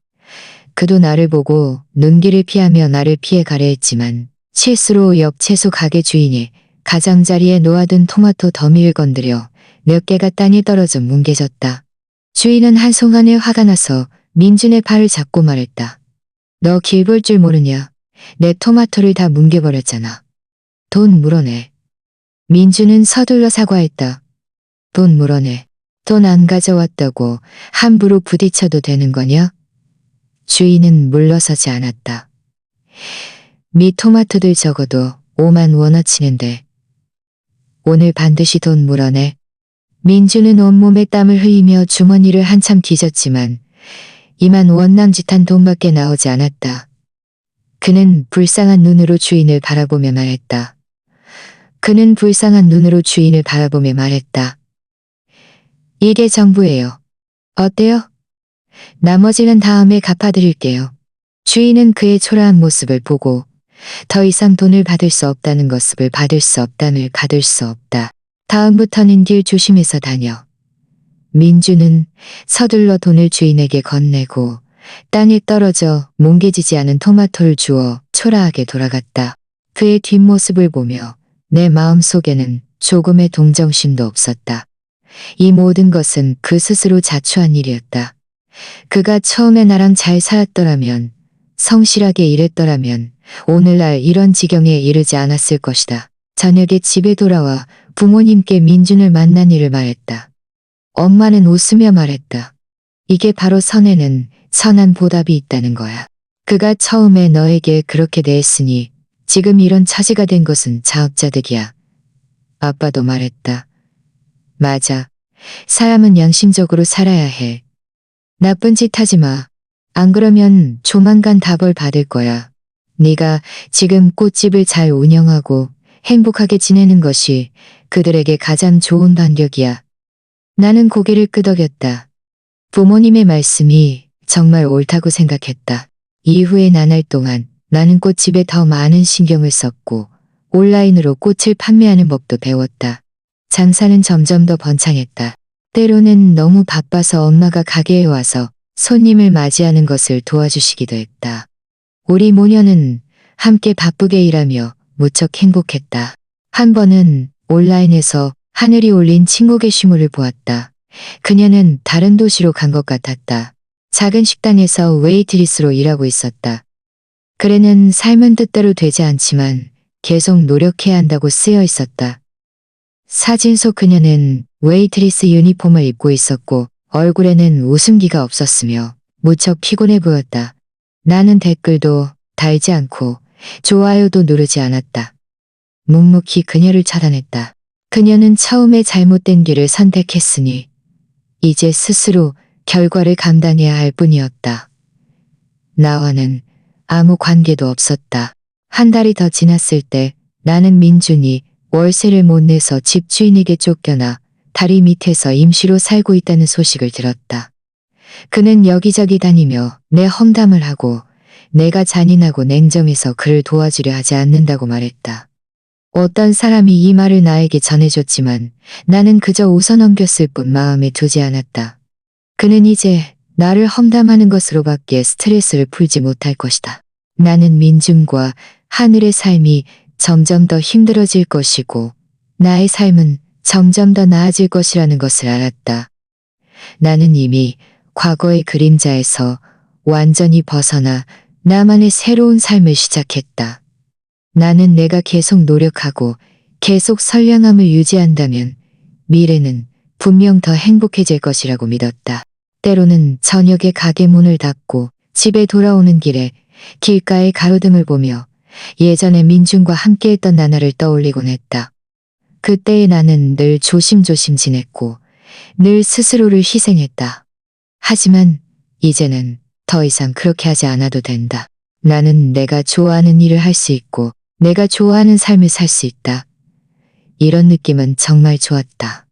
그도 나를 보고 눈길을 피하며 나를 피해 가려 했지만 실수로 옆 채소 가게 주인이 가장자리에 놓아둔 토마토 더미를 건드려 몇 개가 땅에 떨어져 뭉개졌다. 주인은 한순간에 화가 나서 민준의 팔을 잡고 말했다. 너 길 볼 줄 모르냐? 내 토마토를 다 뭉개버렸잖아. 돈 물어내. 민준은 서둘러 사과했다. 돈 물어내. 돈 안 가져왔다고 함부로 부딪혀도 되는 거냐? 주인은 물러서지 않았다. 미 토마토들 적어도 5만 원어치는데 오늘 반드시 돈 물어내. 민주는 온몸에 땀을 흘리며 주머니를 한참 뒤졌지만 2만 원 남짓한 돈밖에 나오지 않았다. 그는 불쌍한 눈으로 주인을 바라보며 말했다. 이게 전부예요. 어때요? 나머지는 다음에 갚아드릴게요. 주인은 그의 초라한 모습을 보고 더 이상 돈을 받을 수 없다는 것을 받을 수 없다는 가들 수 없다. 다음부터는 길 조심해서 다녀. 민주는 서둘러 돈을 주인에게 건네고 땅에 떨어져 뭉개지지 않은 토마토를 주어 초라하게 돌아갔다. 그의 뒷모습을 보며 내 마음속에는 조금의 동정심도 없었다. 이 모든 것은 그 스스로 자초한 일이었다. 그가 처음에 나랑 잘 살았더라면, 성실하게 일했더라면 오늘날 이런 지경에 이르지 않았을 것이다. 저녁에 집에 돌아와 부모님께 민준을 만난 일을 말했다. 엄마는 웃으며 말했다. 이게 바로 선에는 선한 보답이 있다는 거야. 그가 처음에 너에게 그렇게 대했으니 지금 이런 처지가 된 것은 자업자득이야. 아빠도 말했다. 맞아. 사람은 양심적으로 살아야 해. 나쁜 짓 하지 마. 안 그러면 조만간 답을 받을 거야. 네가 지금 꽃집을 잘 운영하고 행복하게 지내는 것이 그들에게 가장 좋은 반격이야. 나는 고개를 끄덕였다. 부모님의 말씀이 정말 옳다고 생각했다. 이후에 나날 동안 나는 꽃집에 더 많은 신경을 썼고 온라인으로 꽃을 판매하는 법도 배웠다. 장사는 점점 더 번창했다. 때로는 너무 바빠서 엄마가 가게에 와서 손님을 맞이하는 것을 도와주시기도 했다. 우리 모녀는 함께 바쁘게 일하며 무척 행복했다. 한 번은 온라인에서 하늘이 올린 친구 게시물을 보았다. 그녀는 다른 도시로 간 것 같았다. 작은 식당에서 웨이트리스로 일하고 있었다. 글에는 삶은 뜻대로 되지 않지만 계속 노력해야 한다고 쓰여 있었다. 사진 속 그녀는 웨이트리스 유니폼을 입고 있었고 얼굴에는 웃음기가 없었으며 무척 피곤해 보였다. 나는 댓글도 달지 않고 좋아요도 누르지 않았다. 묵묵히 그녀를 차단했다. 그녀는 처음에 잘못된 길을 선택했으니 이제 스스로 결과를 감당해야 할 뿐이었다. 나와는 아무 관계도 없었다. 한 달이 더 지났을 때 나는 민준이 월세를 못 내서 집주인에게 쫓겨나 다리 밑에서 임시로 살고 있다는 소식을 들었다. 그는 여기저기 다니며 내 험담을 하고 내가 잔인하고 냉정해서 그를 도와주려 하지 않는다고 말했다. 어떤 사람이 이 말을 나에게 전해줬지만 나는 그저 웃어넘겼을 뿐 마음에 두지 않았다. 그는 이제 나를 험담하는 것으로밖에 스트레스를 풀지 못할 것이다. 나는 민준과 하늘의 삶이 점점 더 힘들어질 것이고 나의 삶은 점점 더 나아질 것이라는 것을 알았다. 나는 이미 과거의 그림자에서 완전히 벗어나 나만의 새로운 삶을 시작했다. 나는 내가 계속 노력하고 계속 선량함을 유지한다면 미래는 분명 더 행복해질 것이라고 믿었다. 때로는 저녁에 가게 문을 닫고 집에 돌아오는 길에 길가의 가로등을 보며 예전에 민준과 함께했던 나날을 떠올리곤 했다. 그때의 나는 늘 조심조심 지냈고 늘 스스로를 희생했다. 하지만 이제는 더 이상 그렇게 하지 않아도 된다. 나는 내가 좋아하는 일을 할 수 있고 내가 좋아하는 삶을 살 수 있다. 이런 느낌은 정말 좋았다.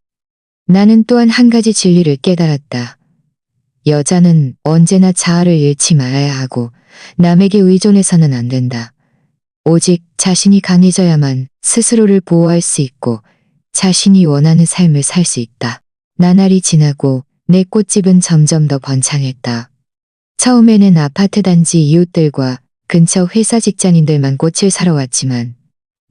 나는 또한 한 가지 진리를 깨달았다. 여자는 언제나 자아를 잃지 말아야 하고 남에게 의존해서는 안 된다. 오직 자신이 강해져야만 스스로를 보호할 수 있고 자신이 원하는 삶을 살 수 있다. 나날이 지나고 내 꽃집은 점점 더 번창했다. 처음에는 아파트 단지 이웃들과 근처 회사 직장인들만 꽃을 사러 왔지만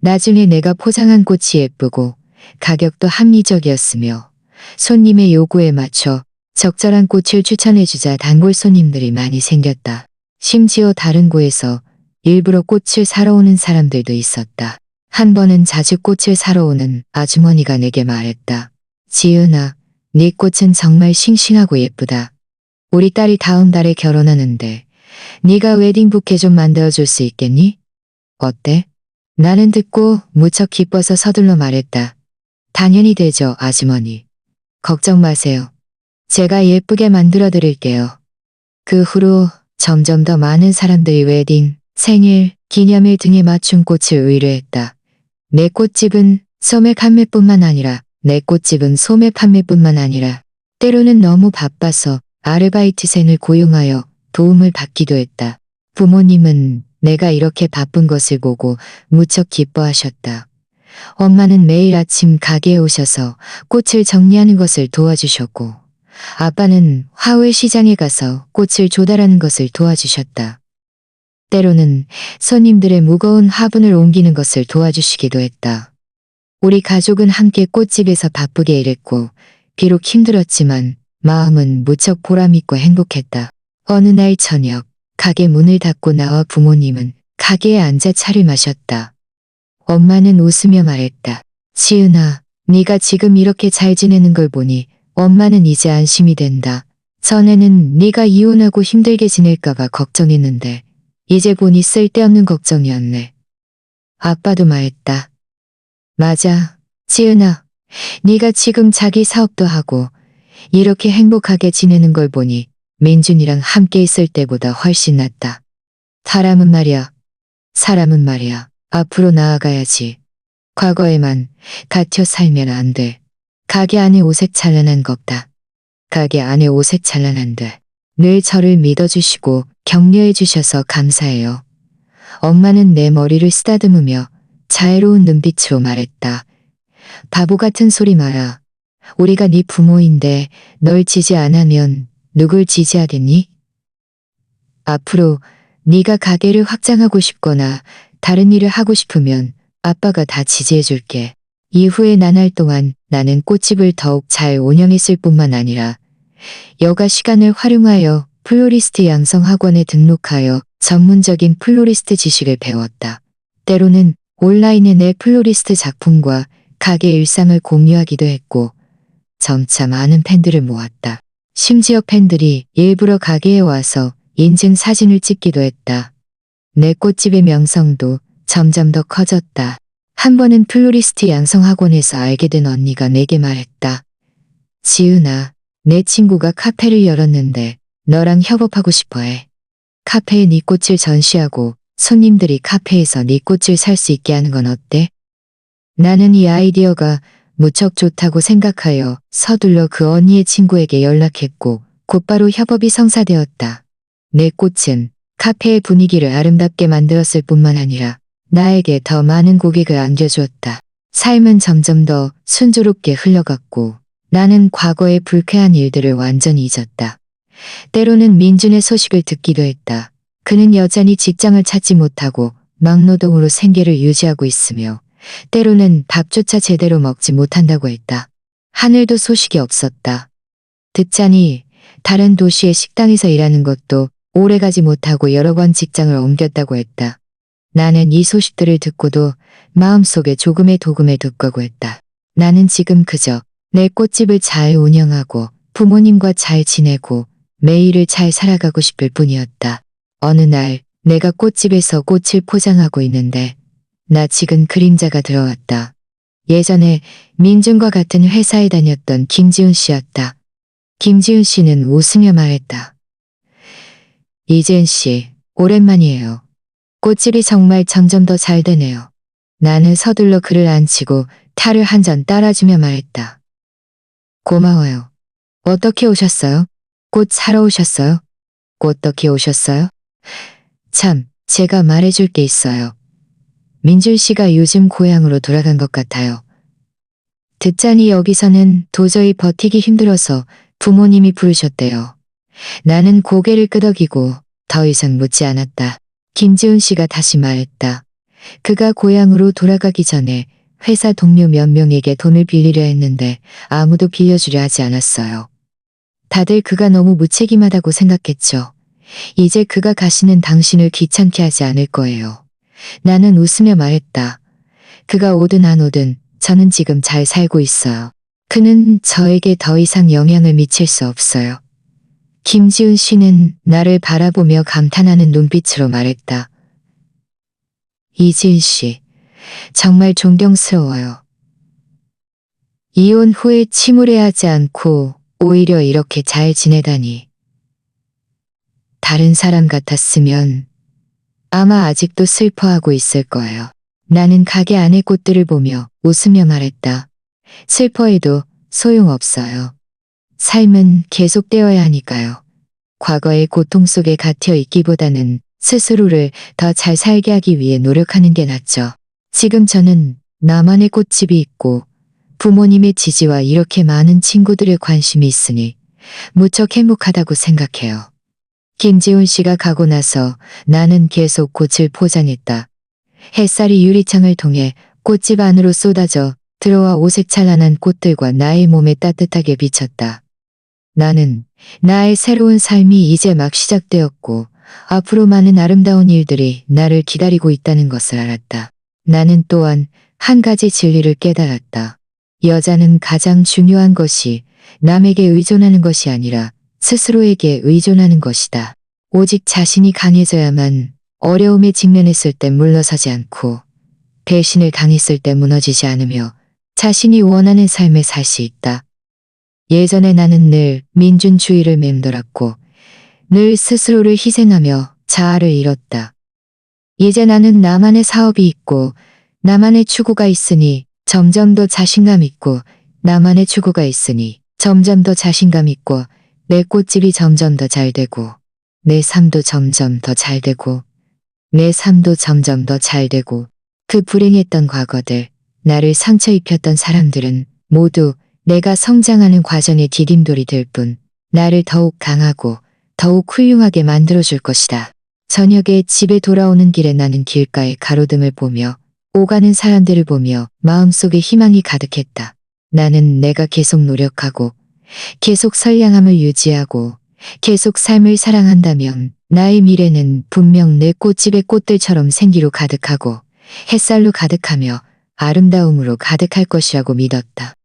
나중에 내가 포장한 꽃이 예쁘고 가격도 합리적이었으며 손님의 요구에 맞춰 적절한 꽃을 추천해주자 단골 손님들이 많이 생겼다. 심지어 다른 구에서 일부러 꽃을 사러 오는 사람들도 있었다. 한 번은 자주 꽃을 사러 오는 아주머니가 내게 말했다. 지은아, 네 꽃은 정말 싱싱하고 예쁘다. 우리 딸이 다음 달에 결혼하는데 네가 웨딩 부케 좀 만들어줄 수 있겠니? 어때? 나는 듣고 무척 기뻐서 서둘러 말했다. 당연히 되죠, 아주머니. 걱정 마세요. 제가 예쁘게 만들어 드릴게요. 그 후로 점점 더 많은 사람들이 웨딩, 생일, 기념일 등에 맞춘 꽃을 의뢰했다. 내 꽃집은 소매 판매뿐만 아니라 때로는 너무 바빠서 아르바이트생을 고용하여 도움을 받기도 했다. 부모님은 내가 이렇게 바쁜 것을 보고 무척 기뻐하셨다. 엄마는 매일 아침 가게에 오셔서 꽃을 정리하는 것을 도와주셨고 아빠는 화훼 시장에 가서 꽃을 조달하는 것을 도와주셨다. 때로는 손님들의 무거운 화분을 옮기는 것을 도와주시기도 했다. 우리 가족은 함께 꽃집에서 바쁘게 일했고 비록 힘들었지만 마음은 무척 보람있고 행복했다. 어느 날 저녁 가게 문을 닫고 나와 부모님은 가게에 앉아 차를 마셨다. 엄마는 웃으며 말했다. 지은아, 네가 지금 이렇게 잘 지내는 걸 보니 엄마는 이제 안심이 된다. 전에는 네가 이혼하고 힘들게 지낼까봐 걱정했는데 이제 보니 쓸데없는 걱정이었네. 아빠도 말했다. 맞아, 지은아. 네가 지금 자기 사업도 하고 이렇게 행복하게 지내는 걸 보니 민준이랑 함께 있을 때보다 훨씬 낫다. 사람은 말이야. 앞으로 나아가야지. 과거에만 갇혀 살면 안 돼. 가게 안에 오색 찬란한 겁다. 가게 안에 오색 찬란한데 늘 저를 믿어주시고 격려해 주셔서 감사해요. 엄마는 내 머리를 쓰다듬으며 자애로운 눈빛으로 말했다. 바보 같은 소리 마라. 우리가 네 부모인데 널 지지 안 하면 누굴 지지하겠니? 앞으로 네가 가게를 확장하고 싶거나 다른 일을 하고 싶으면 아빠가 다 지지해 줄게. 이후에 나날 동안 나는 꽃집을 더욱 잘 운영했을 뿐만 아니라 여가 시간을 활용하여 플로리스트 양성 학원에 등록하여 전문적인 플로리스트 지식을 배웠다. 때로는 온라인에 내 플로리스트 작품과 가게 일상을 공유하기도 했고 점차 많은 팬들을 모았다. 심지어 팬들이 일부러 가게에 와서 인증 사진을 찍기도 했다. 내 꽃집의 명성도 점점 더 커졌다. 한 번은 플로리스트 양성학원에서 알게 된 언니가 내게 말했다. 지은아, 내 친구가 카페를 열었는데 너랑 협업하고 싶어 해. 카페에 네 꽃을 전시하고 손님들이 카페에서 네 꽃을 살 수 있게 하는 건 어때? 나는 이 아이디어가 무척 좋다고 생각하여 서둘러 그 언니의 친구에게 연락했고 곧바로 협업이 성사되었다. 내 꽃은 카페의 분위기를 아름답게 만들었을 뿐만 아니라 나에게 더 많은 고객을 안겨주었다. 삶은 점점 더 순조롭게 흘러갔고 나는 과거의 불쾌한 일들을 완전히 잊었다. 때로는 민준의 소식을 듣기도 했다. 그는 여전히 직장을 찾지 못하고 막노동으로 생계를 유지하고 있으며 때로는 밥조차 제대로 먹지 못한다고 했다. 하늘도 소식이 없었다. 듣자니 다른 도시의 식당에서 일하는 것도 오래가지 못하고 여러 번 직장을 옮겼다고 했다. 나는 이 소식들을 듣고도 마음속에 조금의 도금을 돋구고 했다. 나는 지금 그저 내 꽃집을 잘 운영하고 부모님과 잘 지내고 매일을 잘 살아가고 싶을 뿐이었다. 어느 날 내가 꽃집에서 꽃을 포장하고 있는데 낯익은 그림자가 들어왔다. 예전에 민준과 같은 회사에 다녔던 김지훈 씨였다. 김지훈 씨는 웃으며 말했다. 이재은 씨, 오랜만이에요. 꽃집이 정말 점점 더 잘 되네요. 나는 서둘러 그를 앉히고 탈을 한 잔 따라주며 말했다. 고마워요. 어떻게 오셨어요? 꽃 사러 오셨어요? 어떻게 오셨어요? 참, 제가 말해줄 게 있어요. 민준 씨가 요즘 고향으로 돌아간 것 같아요. 듣자니 여기서는 도저히 버티기 힘들어서 부모님이 부르셨대요. 나는 고개를 끄덕이고 더 이상 묻지 않았다. 김지훈 씨가 다시 말했다. 그가 고향으로 돌아가기 전에 회사 동료 몇 명에게 돈을 빌리려 했는데 아무도 빌려주려 하지 않았어요. 다들 그가 너무 무책임하다고 생각했죠. 이제 그가 가시는 당신을 귀찮게 하지 않을 거예요. 나는 웃으며 말했다. 그가 오든 안 오든 저는 지금 잘 살고 있어요. 그는 저에게 더 이상 영향을 미칠 수 없어요. 김지훈 씨는 나를 바라보며 감탄하는 눈빛으로 말했다. 이지은 씨, 정말 존경스러워요. 이혼 후에 침울해하지 않고 오히려 이렇게 잘 지내다니. 다른 사람 같았으면 아마 아직도 슬퍼하고 있을 거예요. 나는 가게 안의 꽃들을 보며 웃으며 말했다. 슬퍼해도 소용없어요. 삶은 계속되어야 하니까요. 과거의 고통 속에 갇혀 있기보다는 스스로를 더 잘 살게 하기 위해 노력하는 게 낫죠. 지금 저는 나만의 꽃집이 있고 부모님의 지지와 이렇게 많은 친구들의 관심이 있으니 무척 행복하다고 생각해요. 김지훈 씨가 가고 나서 나는 계속 꽃을 포장했다. 햇살이 유리창을 통해 꽃집 안으로 쏟아져 들어와 오색찬란한 꽃들과 나의 몸에 따뜻하게 비쳤다. 나는 나의 새로운 삶이 이제 막 시작되었고 앞으로 많은 아름다운 일들이 나를 기다리고 있다는 것을 알았다. 나는 또한 한 가지 진리를 깨달았다. 여자는 가장 중요한 것이 남에게 의존하는 것이 아니라 스스로에게 의존하는 것이다. 오직 자신이 강해져야만 어려움에 직면했을 때 물러서지 않고 배신을 당했을 때 무너지지 않으며 자신이 원하는 삶을 살 수 있다. 예전에 나는 늘 민준주의를 맴돌았고 늘 스스로를 희생하며 자아를 잃었다. 이제 나는 나만의 사업이 있고 나만의 추구가 있으니 점점 더 자신감 있고 나만의 추구가 있으니 점점 더 자신감 있고 내 꽃집이 점점 더 잘 되고 내 삶도 점점 더 잘 되고 내 삶도 점점 더 잘 되고 그 불행했던 과거들, 나를 상처 입혔던 사람들은 모두 내가 성장하는 과정의 디딤돌이 될 뿐 나를 더욱 강하고 더욱 훌륭하게 만들어줄 것이다. 저녁에 집에 돌아오는 길에 나는 길가의 가로등을 보며 오가는 사람들을 보며 마음속에 희망이 가득했다. 나는 내가 계속 노력하고 계속 선량함을 유지하고 계속 삶을 사랑한다면 나의 미래는 분명 내 꽃집의 꽃들처럼 생기로 가득하고 햇살로 가득하며 아름다움으로 가득할 것이라고 믿었다.